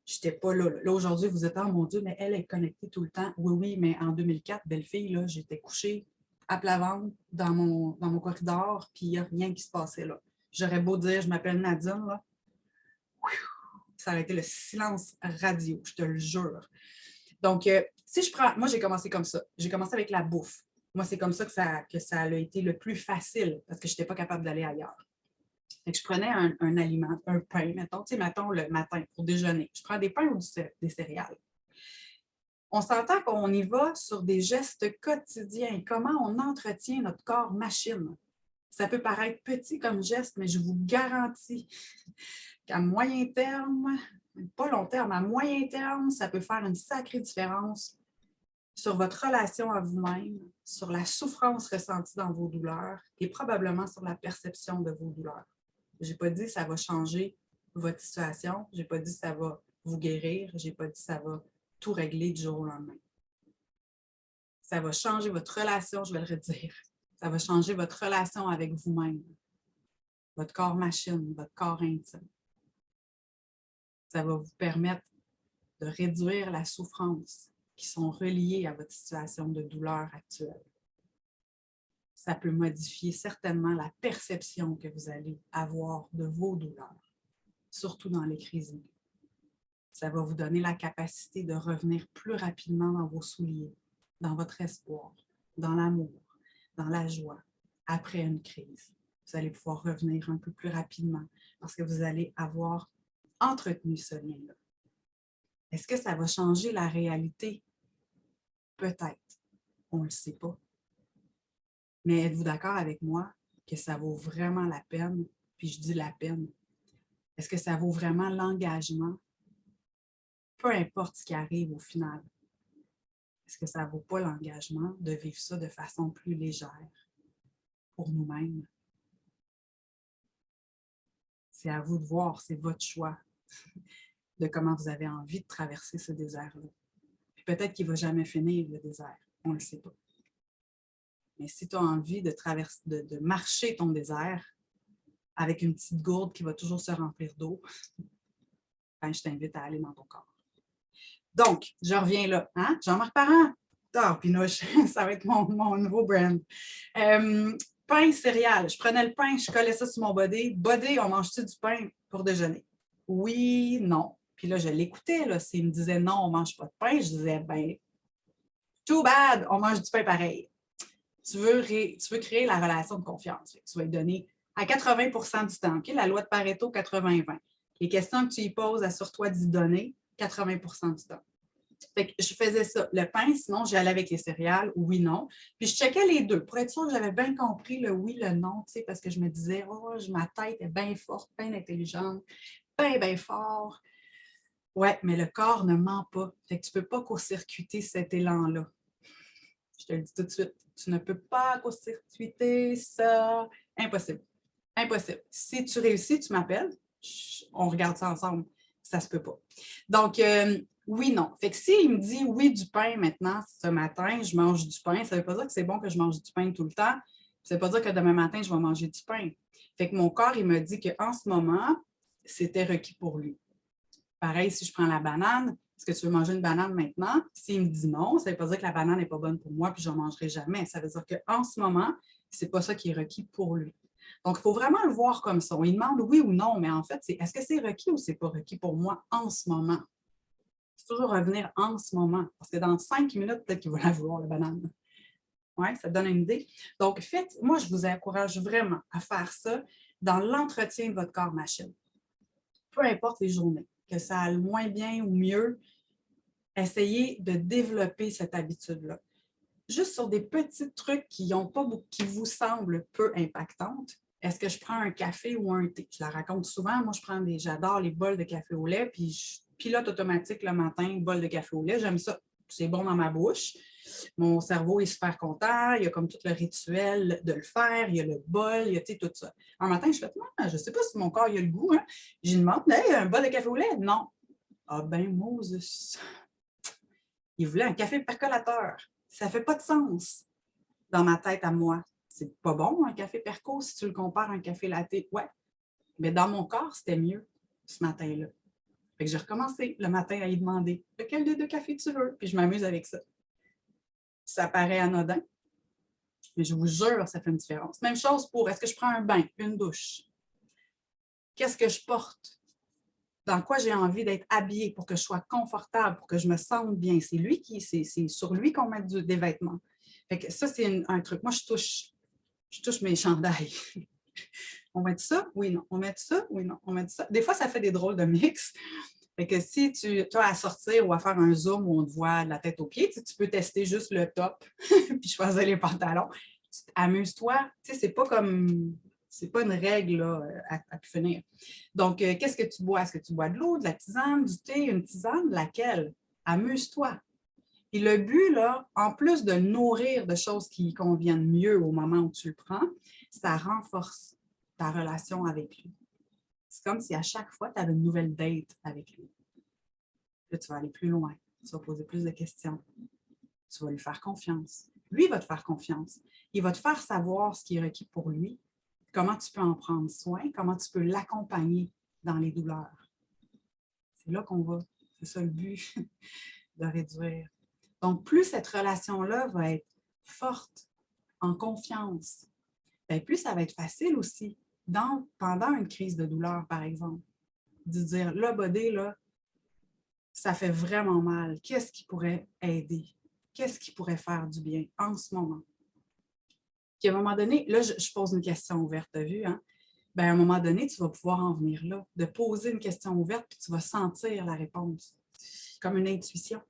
Je n'étais pas là. Là, aujourd'hui, vous êtes, oh mon Dieu, mais elle est connectée tout le temps. Oui, mais en 2004, belle fille, là, j'étais couchée à plat ventre dans mon corridor, puis il n'y a rien qui se passait là. J'aurais beau dire, je m'appelle Nadine, là, ça aurait été le silence radio, je te le jure. Donc, si je prends, moi, j'ai commencé comme ça. J'ai commencé avec la bouffe. Moi, c'est comme ça que ça a été le plus facile parce que je n'étais pas capable d'aller ailleurs. Fait que je prenais un aliment, un pain, mettons le matin pour déjeuner. Je prends des pains ou des céréales. On s'entend qu'on y va sur des gestes quotidiens, comment on entretient notre corps machine. Ça peut paraître petit comme geste, mais je vous garantis qu'à moyen terme, pas long terme, à moyen terme, ça peut faire une sacrée différence sur votre relation à vous-même, sur la souffrance ressentie dans vos douleurs et probablement sur la perception de vos douleurs. Je n'ai pas dit que ça va changer votre situation, je n'ai pas dit que ça va vous guérir, je n'ai pas dit que ça va tout régler du jour au lendemain. Ça va changer votre relation, je vais le redire. Ça va changer votre relation avec vous-même, votre corps machine, votre corps intime. Ça va vous permettre de réduire la souffrance qui sont reliées à votre situation de douleur actuelle. Ça peut modifier certainement la perception que vous allez avoir de vos douleurs, surtout dans les crises aiguës. Ça va vous donner la capacité de revenir plus rapidement dans vos souliers, dans votre espoir, dans l'amour, dans la joie, après une crise. Vous allez pouvoir revenir un peu plus rapidement parce que vous allez avoir entretenu ce lien-là. Est-ce que ça va changer la réalité? Peut-être. On ne le sait pas. Mais êtes-vous d'accord avec moi que ça vaut vraiment la peine? Puis je dis la peine. Est-ce que ça vaut vraiment l'engagement? Peu importe ce qui arrive au final. Est-ce que ça ne vaut pas l'engagement de vivre ça de façon plus légère pour nous-mêmes? C'est à vous de voir, c'est votre choix de comment vous avez envie de traverser ce désert-là. Puis peut-être qu'il ne va jamais finir, le désert. On ne le sait pas. Mais si tu as envie de marcher ton désert avec une petite gourde qui va toujours se remplir d'eau, ben, je t'invite à aller dans ton corps. Donc, je reviens là. Hein? Jean-Marc Parent, Pinouche, ça va être mon nouveau brand. Pain, céréales. Je prenais le pain, je collais ça sur mon body. Body, on mange-tu du pain pour déjeuner? Oui, non. Puis là, je l'écoutais. S'il me disait non, on ne mange pas de pain, je disais, ben, too bad, on mange du pain pareil. Tu veux créer la relation de confiance. Tu vas lui donner à 80% du temps. Okay? La loi de Pareto, 80-20. Les questions que tu y poses, assure-toi d'y donner 80% du temps. Fait que je faisais ça. Le pain, sinon, j'allais avec les céréales, oui, non. Puis je checkais les deux pour être sûre que j'avais bien compris le oui, le non, parce que je me disais, oh, ma tête est bien forte, bien intelligente, bien fort. Ouais, mais le corps ne ment pas. Fait que tu ne peux pas court-circuiter cet élan-là. Je te le dis tout de suite. Tu ne peux pas court-circuiter ça. Impossible. Impossible. Si tu réussis, tu m'appelles. On regarde ça ensemble. Ça ne se peut pas. Donc, oui, non. Fait que s'il me dit oui du pain maintenant, ce matin, je mange du pain, ça ne veut pas dire que c'est bon que je mange du pain tout le temps. Ça ne veut pas dire que demain matin, je vais manger du pain. Fait que mon corps, il me dit qu'en ce moment, c'était requis pour lui. Pareil, si je prends la banane, est-ce que tu veux manger une banane maintenant? S'il me dit non, ça ne veut pas dire que la banane n'est pas bonne pour moi puis je n'en mangerai jamais. Ça veut dire qu'en ce moment, ce n'est pas ça qui est requis pour lui. Donc, il faut vraiment le voir comme ça. Il demande oui ou non, mais en fait, est-ce que c'est requis ou c'est pas requis pour moi en ce moment? C'est toujours revenir en ce moment. Parce que dans 5 minutes, peut-être qu'il va la vouloir, la banane. Oui, ça te donne une idée. Donc, moi, je vous encourage vraiment à faire ça dans l'entretien de votre corps machine. Peu importe les journées, que ça aille moins bien ou mieux, essayez de développer cette habitude-là. Juste sur des petits trucs qui vous semblent peu impactantes. Est-ce que je prends un café ou un thé? Je la raconte souvent. Moi, j'adore les bols de café au lait, puis je pilote automatique le matin, bol de café au lait. J'aime ça. C'est bon dans ma bouche. Mon cerveau est super content. Il y a comme tout le rituel de le faire. Il y a le bol, il y a tout ça. Un matin, je fais, je ne sais pas si mon corps a le goût. Hein? Je lui demande, hey, un bol de café au lait? Non. Ah ben, Moses. Il voulait un café percolateur. Ça ne fait pas de sens dans ma tête à moi. C'est pas bon, un café perco, si tu le compares à un café latte. Ouais. Mais dans mon corps, c'était mieux ce matin-là. Fait que j'ai recommencé le matin à y demander lequel des deux cafés tu veux. Puis je m'amuse avec ça. Ça paraît anodin, mais je vous jure, ça fait une différence. Même chose pour est-ce que je prends un bain, une douche? Qu'est-ce que je porte dans quoi j'ai envie d'être habillée pour que je sois confortable, pour que je me sente bien. C'est sur lui qu'on met des vêtements. Fait que ça, c'est un truc. Moi, je touche mes chandails. On met ça? Oui, non. On met ça? Oui, non. On met ça. Des fois, ça fait des drôles de mix. Fait que si tu as à sortir ou à faire un zoom où on te voit de la tête aux pieds, tu peux tester juste le top puis choisir les pantalons. Amuse-toi. C'est pas comme. C'est pas une règle là, à pu finir. Donc, qu'est-ce que tu bois? Est-ce que tu bois de l'eau, de la tisane, du thé, une tisane? Laquelle? Amuse-toi. Et le but, là, en plus de nourrir de choses qui conviennent mieux au moment où tu le prends, ça renforce ta relation avec lui. C'est comme si à chaque fois, tu avais une nouvelle date avec lui. Là, tu vas aller plus loin. Tu vas poser plus de questions. Tu vas lui faire confiance. Lui va te faire confiance. Il va te faire savoir ce qui est requis pour lui, comment tu peux en prendre soin, comment tu peux l'accompagner dans les douleurs. C'est là qu'on va. C'est ça le but de réduire. Donc, plus cette relation-là va être forte, en confiance, bien, plus ça va être facile aussi, pendant une crise de douleur, par exemple, de dire, là, Bodé, là, ça fait vraiment mal. Qu'est-ce qui pourrait aider? Qu'est-ce qui pourrait faire du bien en ce moment? Puis à un moment donné, là, je pose une question ouverte, tu as vu, hein? Bien, à un moment donné, tu vas pouvoir en venir là, de poser une question ouverte, puis tu vas sentir la réponse. Comme une intuition.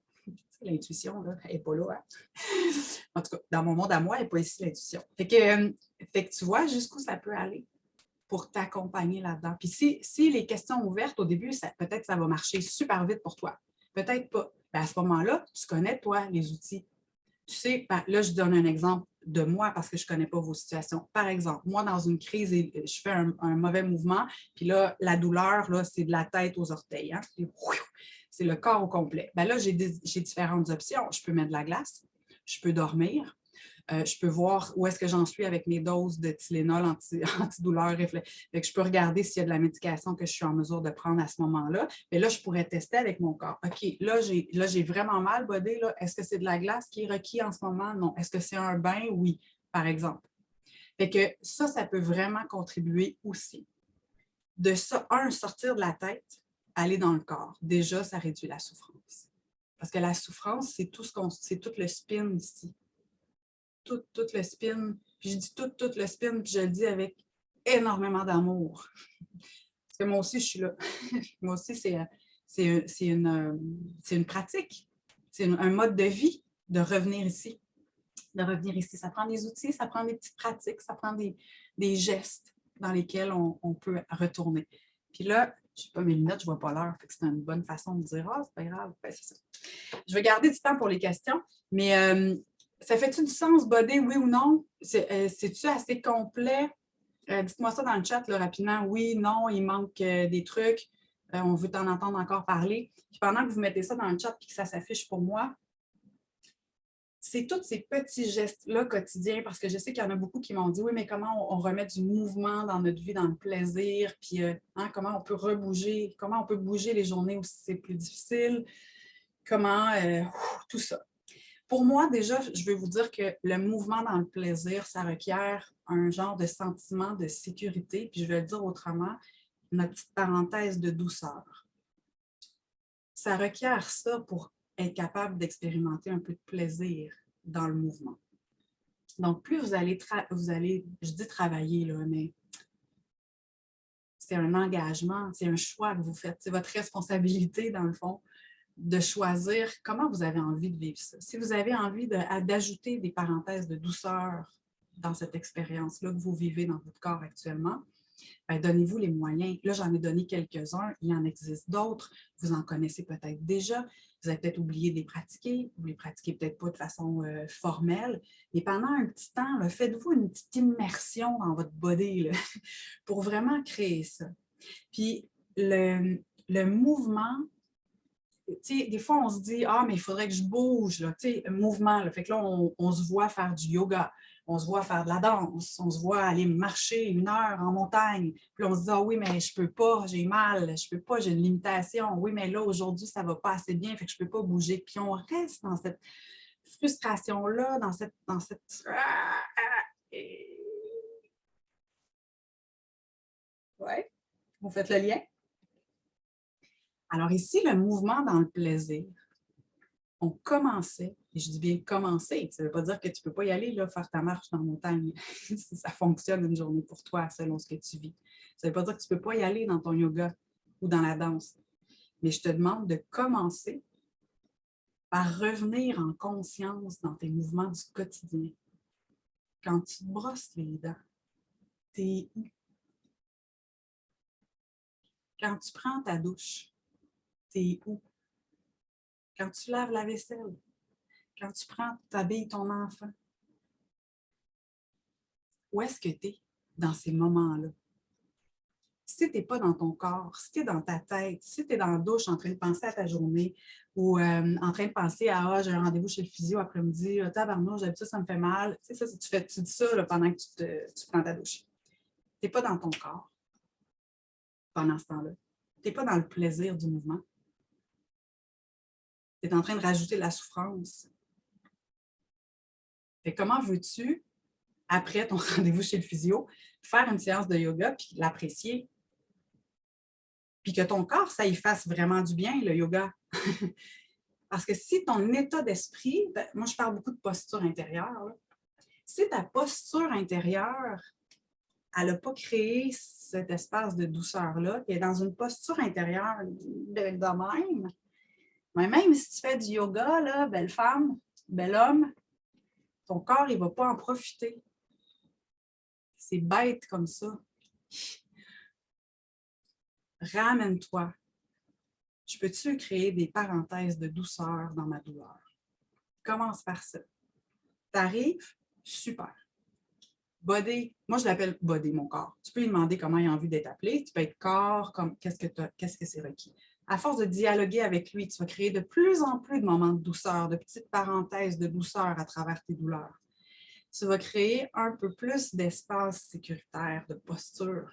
L'intuition, là, elle n'est pas là. Hein? En tout cas, dans mon monde à moi, elle n'est pas ici, l'intuition. Fait que tu vois jusqu'où ça peut aller pour t'accompagner là-dedans. Puis si les questions ouvertes, au début, peut-être ça va marcher super vite pour toi. Peut-être pas. Bien, à ce moment-là, tu connais, toi, les outils. Tu sais, là, je donne un exemple de moi parce que je ne connais pas vos situations. Par exemple, moi, dans une crise, je fais un mauvais mouvement, puis là, la douleur, là, c'est de la tête aux orteils. Hein? C'est le corps au complet. Bien là, j'ai différentes options. Je peux mettre de la glace, je peux dormir, je peux voir où est-ce que j'en suis avec mes doses de Tylenol antidouleur. Fait que je peux regarder s'il y a de la médication que je suis en mesure de prendre à ce moment-là. Mais là, je pourrais tester avec mon corps. OK, là, j'ai vraiment mal, Bodé. Est-ce que c'est de la glace qui est requis en ce moment? Non. Est-ce que c'est un bain? Oui, par exemple. Fait que ça peut vraiment contribuer aussi. De ça, sortir de la tête, aller dans le corps. Déjà, ça réduit la souffrance. Parce que la souffrance, c'est tout le spin ici. Tout le spin. Puis je dis tout le spin, puis je le dis avec énormément d'amour. Parce que moi aussi, je suis là. Moi aussi, c'est une pratique. C'est un mode de vie de revenir ici. De revenir ici. Ça prend des outils, ça prend des petites pratiques, ça prend des gestes dans lesquels on peut retourner. Puis là, je n'ai pas mes lunettes, je ne vois pas l'heure. C'est une bonne façon de dire « Ah, c'est pas grave. » Ben, c'est ça. Je vais garder du temps pour les questions, mais ça fait-tu du sens, Bodé, oui ou non? C'est-tu assez complet? Dites-moi ça dans le chat là, rapidement. Oui, non, il manque des trucs. On veut t'en entendre encore parler. Puis pendant que vous mettez ça dans le chat et que ça s'affiche pour moi, c'est tous ces petits gestes-là quotidiens, parce que je sais qu'il y en a beaucoup qui m'ont dit « Oui, mais comment on remet du mouvement dans notre vie, dans le plaisir, puis comment on peut rebouger, comment on peut bouger les journées où c'est plus difficile, comment tout ça. » Pour moi, déjà, je vais vous dire que le mouvement dans le plaisir, ça requiert un genre de sentiment de sécurité, puis je vais le dire autrement, notre petite parenthèse de douceur. Ça requiert ça pour être capable d'expérimenter un peu de plaisir dans le mouvement. Donc, plus vous allez, je dis travailler, là, mais c'est un engagement, c'est un choix que vous faites, c'est votre responsabilité, dans le fond, de choisir comment vous avez envie de vivre ça. Si vous avez envie d'ajouter des parenthèses de douceur dans cette expérience-là que vous vivez dans votre corps actuellement, bien, donnez-vous les moyens. Là, j'en ai donné quelques-uns. Il y en existe d'autres. Vous en connaissez peut-être déjà. Vous avez peut-être oublié de les pratiquer. Vous ne les pratiquez peut-être pas de façon formelle. Mais pendant un petit temps, faites-vous une petite immersion dans votre body là, pour vraiment créer ça. Puis, le mouvement, des fois, on se dit « Ah, mais il faudrait que je bouge. » Mouvement. Là. Fait que là, on se voit faire du yoga, on se voit faire de la danse, on se voit aller marcher 1 heure en montagne. Puis là, on se dit « Ah oui, mais je ne peux pas, j'ai mal, je ne peux pas, j'ai une limitation. Oui, mais là, aujourd'hui, ça ne va pas assez bien, fait que je ne peux pas bouger. » Puis on reste dans cette frustration-là, dans cette... Ouais, vous faites le lien? Alors ici, le mouvement dans le plaisir, on commençait, et je dis bien commencer, ça ne veut pas dire que tu ne peux pas y aller là, faire ta marche dans la montagne si ça fonctionne une journée pour toi selon ce que tu vis. Ça ne veut pas dire que tu ne peux pas y aller dans ton yoga ou dans la danse. Mais je te demande de commencer par revenir en conscience dans tes mouvements du quotidien. Quand tu te brosses les dents, t'es où? Quand tu prends ta douche, t'es où? Quand tu laves la vaisselle, quand tu t'habilles ton enfant, où est-ce que tu es dans ces moments-là? Si tu n'es pas dans ton corps, si tu es dans ta tête, si tu es dans la douche en train de penser à ta journée ou en train de penser à j'ai un rendez-vous chez le physio après-midi, tabarnouche, d'habitude ça me fait mal. Tu sais, ça, tu dis ça là, pendant que tu prends ta douche. Tu n'es pas dans ton corps pendant ce temps-là. Tu n'es pas dans le plaisir du mouvement. Tu es en train de rajouter de la souffrance. Fait comment veux-tu, après ton rendez-vous chez le physio, faire une séance de yoga puis l'apprécier? Puis que ton corps, ça y fasse vraiment du bien, le yoga. Parce que si ton état d'esprit, moi je parle beaucoup de posture intérieure, là. Si ta posture intérieure, elle n'a pas créé cet espace de douceur-là, tu es dans une posture intérieure de même, mais même si tu fais du yoga, là, belle femme, bel homme, ton corps, il ne va pas en profiter. C'est bête comme ça. Ramène-toi. Je peux-tu créer des parenthèses de douceur dans ma douleur? Commence par ça. T'arrives, super. Body, moi je l'appelle body, mon corps. Tu peux lui demander comment il a envie d'être appelé. Tu peux être corps, comme qu'est-ce que c'est requis. À force de dialoguer avec lui, tu vas créer de plus en plus de moments de douceur, de petites parenthèses de douceur à travers tes douleurs. Tu vas créer un peu plus d'espace sécuritaire, de posture.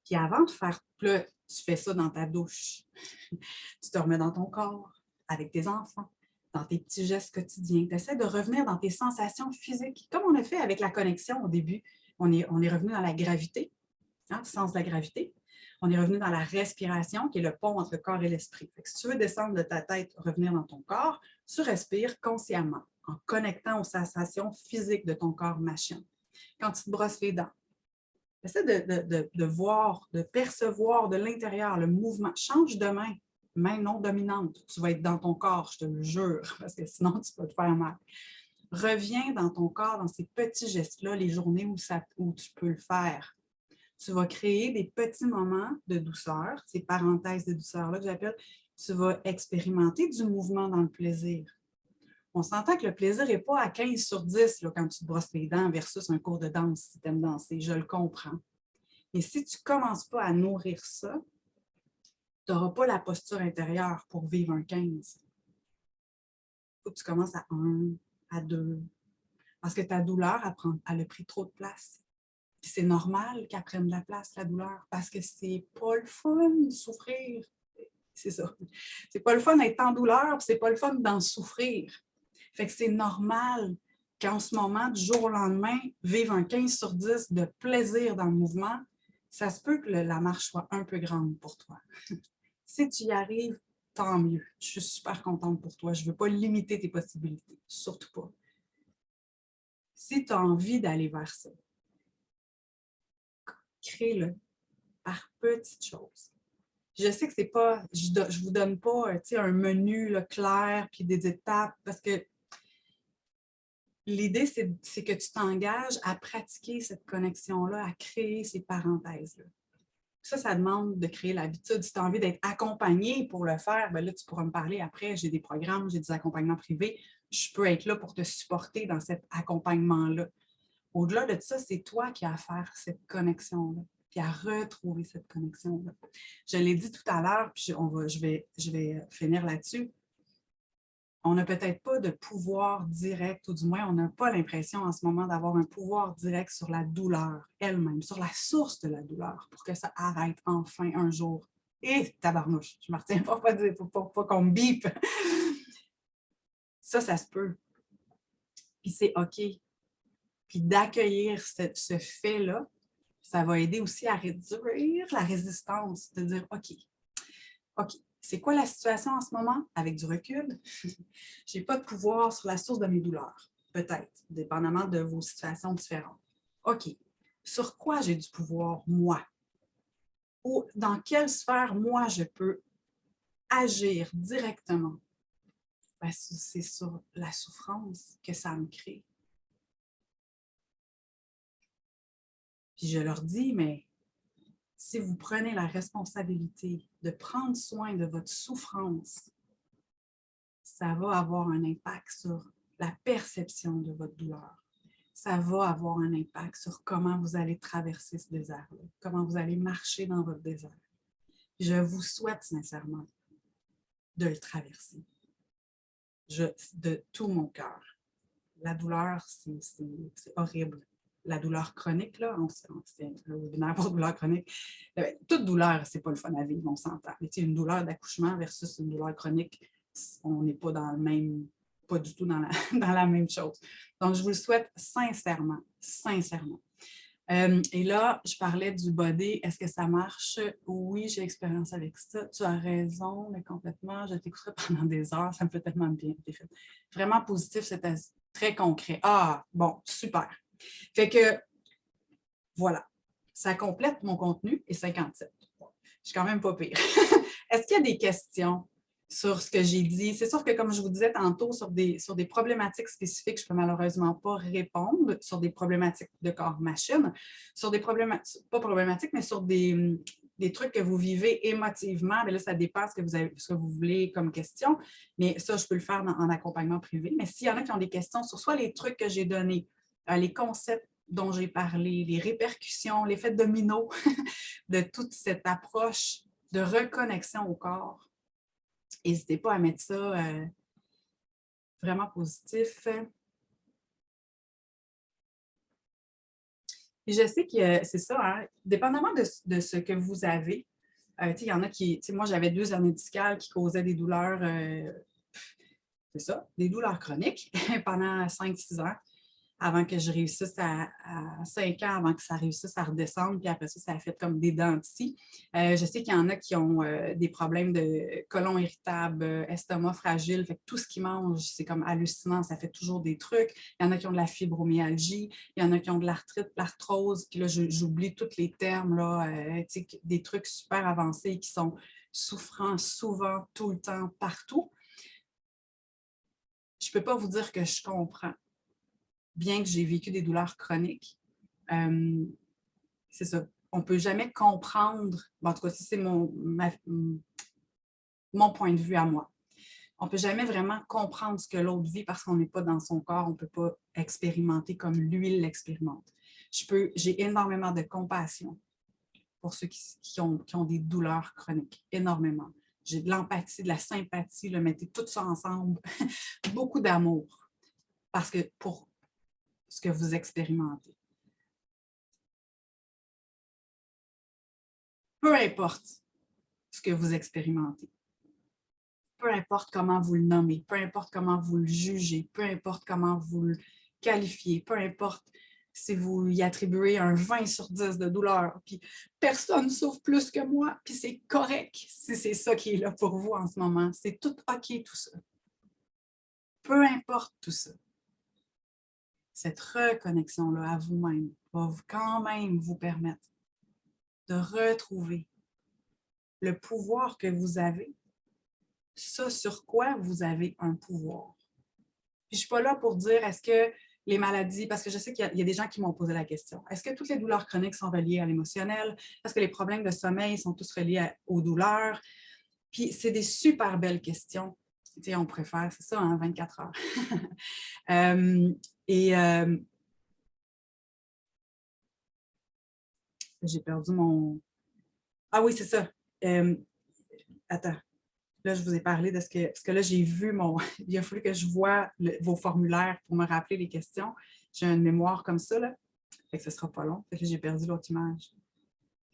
Puis avant de faire, là, tu fais ça dans ta douche. Tu te remets dans ton corps, avec tes enfants, dans tes petits gestes quotidiens. Tu essaies de revenir dans tes sensations physiques, comme on a fait avec la connexion au début. On est revenu dans la gravité, le sens de la gravité. On est revenu dans la respiration, qui est le pont entre le corps et l'esprit. Si tu veux descendre de ta tête, revenir dans ton corps, tu respires consciemment, en connectant aux sensations physiques de ton corps machin. Quand tu te brosses les dents, essaie de voir, de percevoir de l'intérieur le mouvement. Change de main non dominante. Tu vas être dans ton corps, je te le jure, parce que sinon tu vas te faire mal. Reviens dans ton corps, dans ces petits gestes-là, les journées où tu peux le faire. Tu vas créer des petits moments de douceur, ces parenthèses de douceur-là que j'appelle. Tu vas expérimenter du mouvement dans le plaisir. On s'entend que le plaisir n'est pas à 15 sur 10 là, quand tu te brosses les dents versus un cours de danse si tu aimes danser. Je le comprends. Mais si tu ne commences pas à nourrir ça, tu n'auras pas la posture intérieure pour vivre un 15. Il faut que tu commences à 1, à 2. Parce que ta douleur, elle a pris trop de place. Puis c'est normal qu'elle prenne de la place, la douleur, parce que c'est pas le fun de souffrir. C'est ça. C'est pas le fun d'être en douleur, puis c'est pas le fun d'en souffrir. Fait que c'est normal qu'en ce moment, du jour au lendemain, vivre un 15 sur 10 de plaisir dans le mouvement, ça se peut que la marche soit un peu grande pour toi. Si tu y arrives, tant mieux. Je suis super contente pour toi. Je ne veux pas limiter tes possibilités, surtout pas. Si tu as envie d'aller vers ça, crée-le par petites choses. Je sais que c'est pas, je ne vous donne pas un menu là, clair puis des étapes parce que l'idée, c'est que tu t'engages à pratiquer cette connexion-là, à créer ces parenthèses-là. Ça demande de créer l'habitude. Si tu as envie d'être accompagné pour le faire, bien là, tu pourras me parler après. J'ai des programmes, j'ai des accompagnements privés. Je peux être là pour te supporter dans cet accompagnement-là. Au-delà de ça, c'est toi qui as à faire cette connexion-là, puis à retrouver cette connexion-là. Je l'ai dit tout à l'heure, puis je vais finir là-dessus. On n'a peut-être pas de pouvoir direct, ou du moins, on n'a pas l'impression en ce moment d'avoir un pouvoir direct sur la douleur elle-même, sur la source de la douleur, pour que ça arrête enfin un jour. Et tabarnouche, je ne me retiens pas dire, il ne faut pas qu'on me bip. Ça se peut. Puis c'est OK. Puis d'accueillir ce fait-là, ça va aider aussi à réduire la résistance, de dire OK, C'est quoi la situation en ce moment? Avec du recul, je n'ai pas de pouvoir sur la source de mes douleurs. Peut-être, dépendamment de vos situations différentes. OK. Sur quoi j'ai du pouvoir, moi? Ou dans quelle sphère, moi, je peux agir directement? Ben, c'est sur la souffrance que ça me crée. Puis je leur dis, mais si vous prenez la responsabilité de prendre soin de votre souffrance, ça va avoir un impact sur la perception de votre douleur. Ça va avoir un impact sur comment vous allez traverser ce désert-là, comment vous allez marcher dans votre désert. Je vous souhaite sincèrement de le traverser. De tout mon cœur. La douleur, c'est horrible. La douleur chronique, là, c'est le webinaire pour douleur chronique. Toute douleur, c'est pas le fun à vivre, on s'entend. Mais une douleur d'accouchement versus une douleur chronique, on n'est pas dans le même, pas du tout dans la, dans la même chose. Donc, je vous le souhaite sincèrement, sincèrement. Et là, je parlais du body. Est-ce que ça marche? Oui, j'ai expérience avec ça. Tu as raison, mais complètement. Je t'écouterai pendant des heures. Ça me fait tellement bien. Vraiment positif, c'était très concret. Ah, bon, super. Fait que, voilà. Ça complète mon contenu et 57. Je suis quand même pas pire. Est-ce qu'il y a des questions sur ce que j'ai dit? C'est sûr que, comme je vous disais tantôt, sur des problématiques spécifiques, je ne peux malheureusement pas répondre, sur des problématiques de corps-machine, sur des problématiques, pas problématiques, mais sur des trucs que vous vivez émotivement. Mais là, ça dépend ce que vous voulez comme question. Mais ça, je peux le faire en accompagnement privé. Mais s'il y en a qui ont des questions sur soit les trucs que j'ai donnés, les concepts dont j'ai parlé, les répercussions, l'effet domino de toute cette approche de reconnexion au corps, n'hésitez pas à mettre ça vraiment positif. Et je sais que c'est ça, hein, dépendamment de ce que vous avez, il y en a qui, moi j'avais 2 hernies discales qui causaient des douleurs, c'est ça, des douleurs chroniques pendant 5-6 ans. Avant que je réussisse à 5 ans, avant que ça réussisse à redescendre, puis après ça, ça a fait comme des dents de scie. Je sais qu'il y en a qui ont des problèmes de côlon irritable, estomac fragile, fait que tout ce qu'ils mangent, c'est comme hallucinant, ça fait toujours des trucs. Il y en a qui ont de la fibromyalgie, il y en a qui ont de l'arthrite, l'arthrose, puis là, j'oublie tous les termes, là, des trucs super avancés qui sont souffrants souvent, tout le temps, partout. Je ne peux pas vous dire que je comprends. Bien que j'ai vécu des douleurs chroniques, c'est ça. On ne peut jamais comprendre, en tout cas, c'est mon point de vue à moi. On ne peut jamais vraiment comprendre ce que l'autre vit parce qu'on n'est pas dans son corps, on ne peut pas expérimenter comme lui l'expérimente. J'ai énormément de compassion pour ceux qui ont des douleurs chroniques, énormément. J'ai de l'empathie, de la sympathie, mettez tout ça ensemble, beaucoup d'amour, parce que pour ce que vous expérimentez. Peu importe ce que vous expérimentez, peu importe comment vous le nommez, peu importe comment vous le jugez, peu importe comment vous le qualifiez, peu importe si vous y attribuez un 20 sur 10 de douleur, puis personne ne souffre plus que moi, puis c'est correct si c'est ça qui est là pour vous en ce moment. C'est tout OK, tout ça. Peu importe tout ça. Cette reconnexion-là à vous-même va quand même vous permettre de retrouver le pouvoir que vous avez, ça sur quoi vous avez un pouvoir. Puis je ne suis pas là pour dire est-ce que les maladies, parce que je sais qu'il y a des gens qui m'ont posé la question, est-ce que toutes les douleurs chroniques sont reliées à l'émotionnel? Est-ce que les problèmes de sommeil sont tous reliés aux douleurs? Puis c'est des super belles questions. Tu sais, on préfère, c'est ça, hein, 24 heures. J'ai perdu mon... Ah oui, c'est ça. Attends. Là, je vous ai parlé de ce que là, j'ai vu il a fallu que je vois vos formulaires pour me rappeler les questions. J'ai une mémoire comme ça, là. Fait que ce ne sera pas long. Fait que j'ai perdu l'autre image.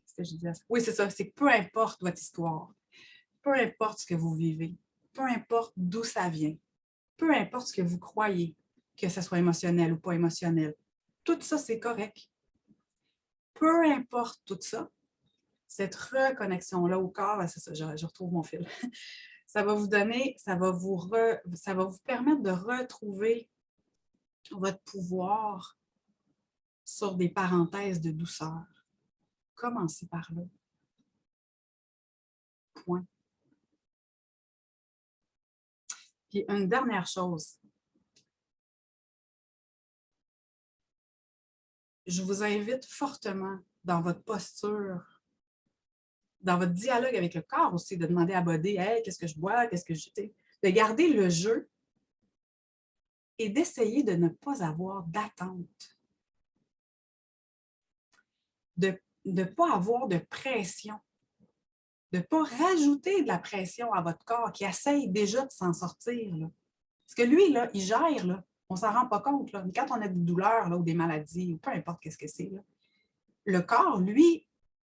Qu'est-ce que je disais? Oui, c'est ça. C'est peu importe votre histoire, peu importe ce que vous vivez, peu importe d'où ça vient, peu importe ce que vous croyez, que ce soit émotionnel ou pas émotionnel, tout ça, c'est correct. Peu importe tout ça, cette reconnexion-là au corps, c'est ça, je retrouve mon fil. Ça va vous donner, ça va vous permettre de retrouver votre pouvoir sur des parenthèses de douceur. Commencez par là. Point. Puis une dernière chose. Je vous invite fortement dans votre posture, dans votre dialogue avec le corps aussi, de demander à Bodé, hey, qu'est-ce que je bois, qu'est-ce que je... De garder le jeu et d'essayer de ne pas avoir d'attente. De ne pas avoir de pression. De ne pas rajouter de la pression à votre corps qui essaye déjà de s'en sortir. Là. Parce que lui, là, il gère, là. On ne s'en rend pas compte. Là. Mais quand on a des douleurs là, ou des maladies, ou peu importe qu'est-ce que c'est, le corps, lui,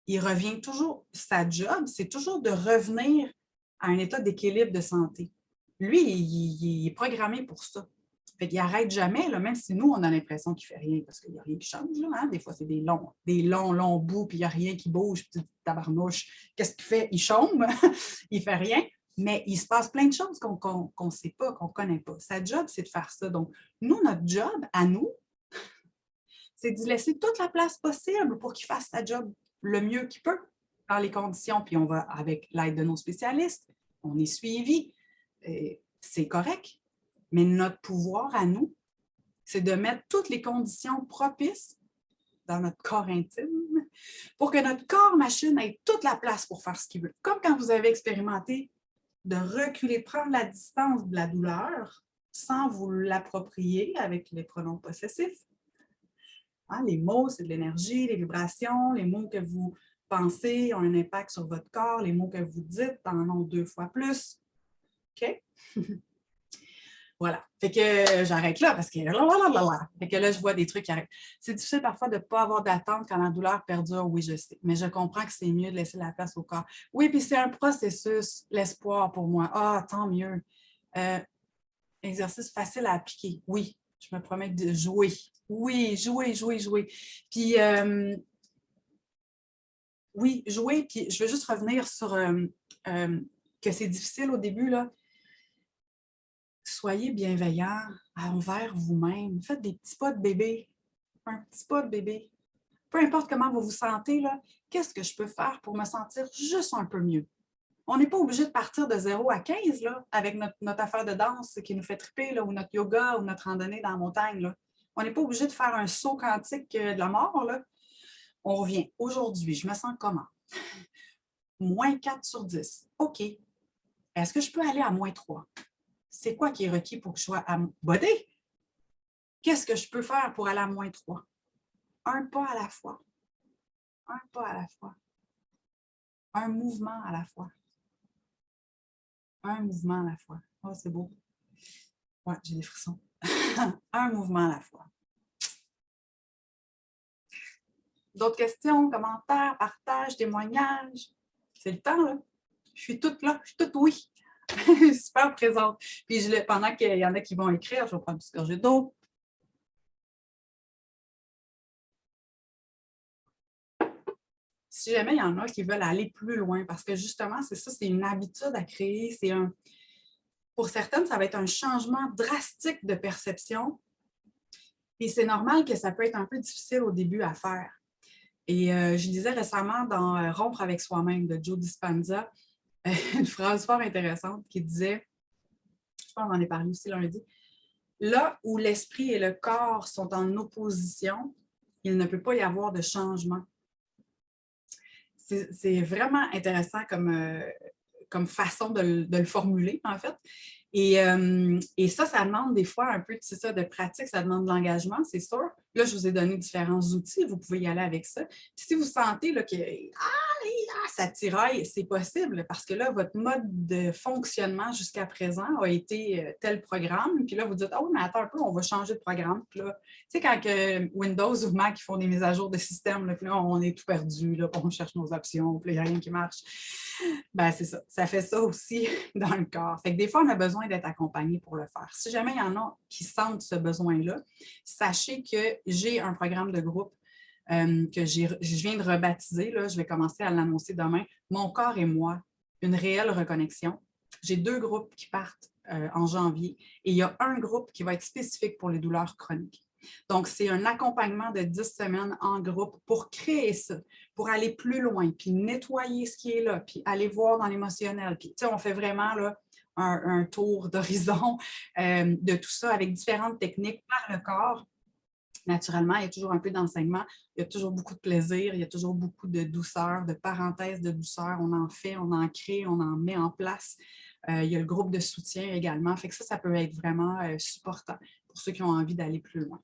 il revient toujours, sa job, c'est toujours de revenir à un état d'équilibre de santé. Lui, il est programmé pour ça. Fait qu'il n'arrête jamais, là, même si nous, on a l'impression qu'il ne fait rien, parce qu'il n'y a rien qui change. Là, hein? Des fois, c'est des longs bouts, puis il n'y a rien qui bouge, puis tabarnouche. Qu'est-ce qu'il fait? Il chôme, il ne fait rien, mais il se passe plein de choses qu'on ne sait pas, qu'on ne connaît pas. Sa job, c'est de faire ça. Donc, nous, notre job, à nous, c'est d'y laisser toute la place possible pour qu'il fasse sa job le mieux qu'il peut dans les conditions. Puis on va, avec l'aide de nos spécialistes, on est suivi. C'est correct. Mais notre pouvoir à nous, c'est de mettre toutes les conditions propices dans notre corps intime pour que notre corps-machine ait toute la place pour faire ce qu'il veut. Comme quand vous avez expérimenté de reculer, de prendre la distance de la douleur sans vous l'approprier avec les pronoms possessifs. Hein, les mots, c'est de l'énergie, les vibrations, les mots que vous pensez ont un impact sur votre corps, les mots que vous dites en ont 2 fois plus. OK? Voilà. Fait que j'arrête là parce que Fait que là, je vois des trucs qui arrêtent. C'est difficile parfois de ne pas avoir d'attente quand la douleur perdure, oui, je sais. Mais je comprends que c'est mieux de laisser la place au corps. Oui, puis c'est un processus, l'espoir pour moi. Ah, tant mieux. Exercice facile à appliquer. Oui, je me promets de jouer. Oui, jouer. Puis, oui, jouer. Puis, je veux juste revenir sur que c'est difficile au début, là. Soyez bienveillants envers vous-même. Faites des petits pas de bébé. Un petit pas de bébé. Peu importe comment vous vous sentez, là, qu'est-ce que je peux faire pour me sentir juste un peu mieux? On n'est pas obligé de partir de 0 à 15 là, avec notre affaire de danse qui nous fait triper, là, ou notre yoga, ou notre randonnée dans la montagne. Là. On n'est pas obligé de faire un saut quantique de la mort. Là. On revient. Aujourd'hui, je me sens comment? Moins 4 sur 10. OK. Est-ce que je peux aller à moins 3? C'est quoi qui est requis pour que je sois à bodé? Qu'est-ce que je peux faire pour aller à moins 3? Un pas à la fois. Un pas à la fois. Un mouvement à la fois. Un mouvement à la fois. Oh, c'est beau. Ouais, j'ai des frissons. Un mouvement à la fois. D'autres questions, commentaires, partages, témoignages? C'est le temps, là. Je suis toute là, je suis toute oui. Super présente. Puis pendant qu'il y en a qui vont écrire, je vais prendre une petite gorgée d'eau. Si jamais il y en a qui veulent aller plus loin, parce que justement, c'est ça, c'est une habitude à créer. Pour certaines, ça va être un changement drastique de perception. Et c'est normal que ça peut être un peu difficile au début à faire. Et je lisais récemment dans Rompre avec soi-même de Joe Dispenza une phrase fort intéressante qui disait, je pense qu'on en a parlé aussi lundi, là où l'esprit et le corps sont en opposition, il ne peut pas y avoir de changement. C'est vraiment intéressant comme façon de le formuler, en fait. Et ça demande des fois un peu de pratique, ça demande de l'engagement, c'est sûr. Là, je vous ai donné différents outils, vous pouvez y aller avec ça. Puis si vous sentez là, que ça tiraille, c'est possible parce que là, votre mode de fonctionnement jusqu'à présent a été tel programme. Puis là, vous dites, ah oui, mais attends un peu, on va changer de programme. Puis là, tu sais, quand Windows ou Mac font des mises à jour de système, là, puis là, on est tout perdu, là, puis on cherche nos options, puis il n'y a rien qui marche. Ben, c'est ça. Ça fait ça aussi dans le corps. Fait que des fois, on a besoin d'être accompagné pour le faire. Si jamais il y en a qui sentent ce besoin-là, sachez que j'ai un programme de groupe que je viens de rebaptiser, là, je vais commencer à l'annoncer demain, Mon corps et moi, une réelle reconnexion. J'ai 2 groupes qui partent en janvier et il y a un groupe qui va être spécifique pour les douleurs chroniques. Donc, c'est un accompagnement de 10 semaines en groupe pour créer ça, pour aller plus loin, puis nettoyer ce qui est là, puis aller voir dans l'émotionnel. Puis, tu sais, on fait vraiment là, un tour d'horizon de tout ça avec différentes techniques par le corps. Naturellement, il y a toujours un peu d'enseignement, il y a toujours beaucoup de plaisir, il y a toujours beaucoup de douceur, de parenthèses de douceur. On en fait, on en crée, on en met en place. Il y a le groupe de soutien également. Fait que ça peut être vraiment supportant pour ceux qui ont envie d'aller plus loin.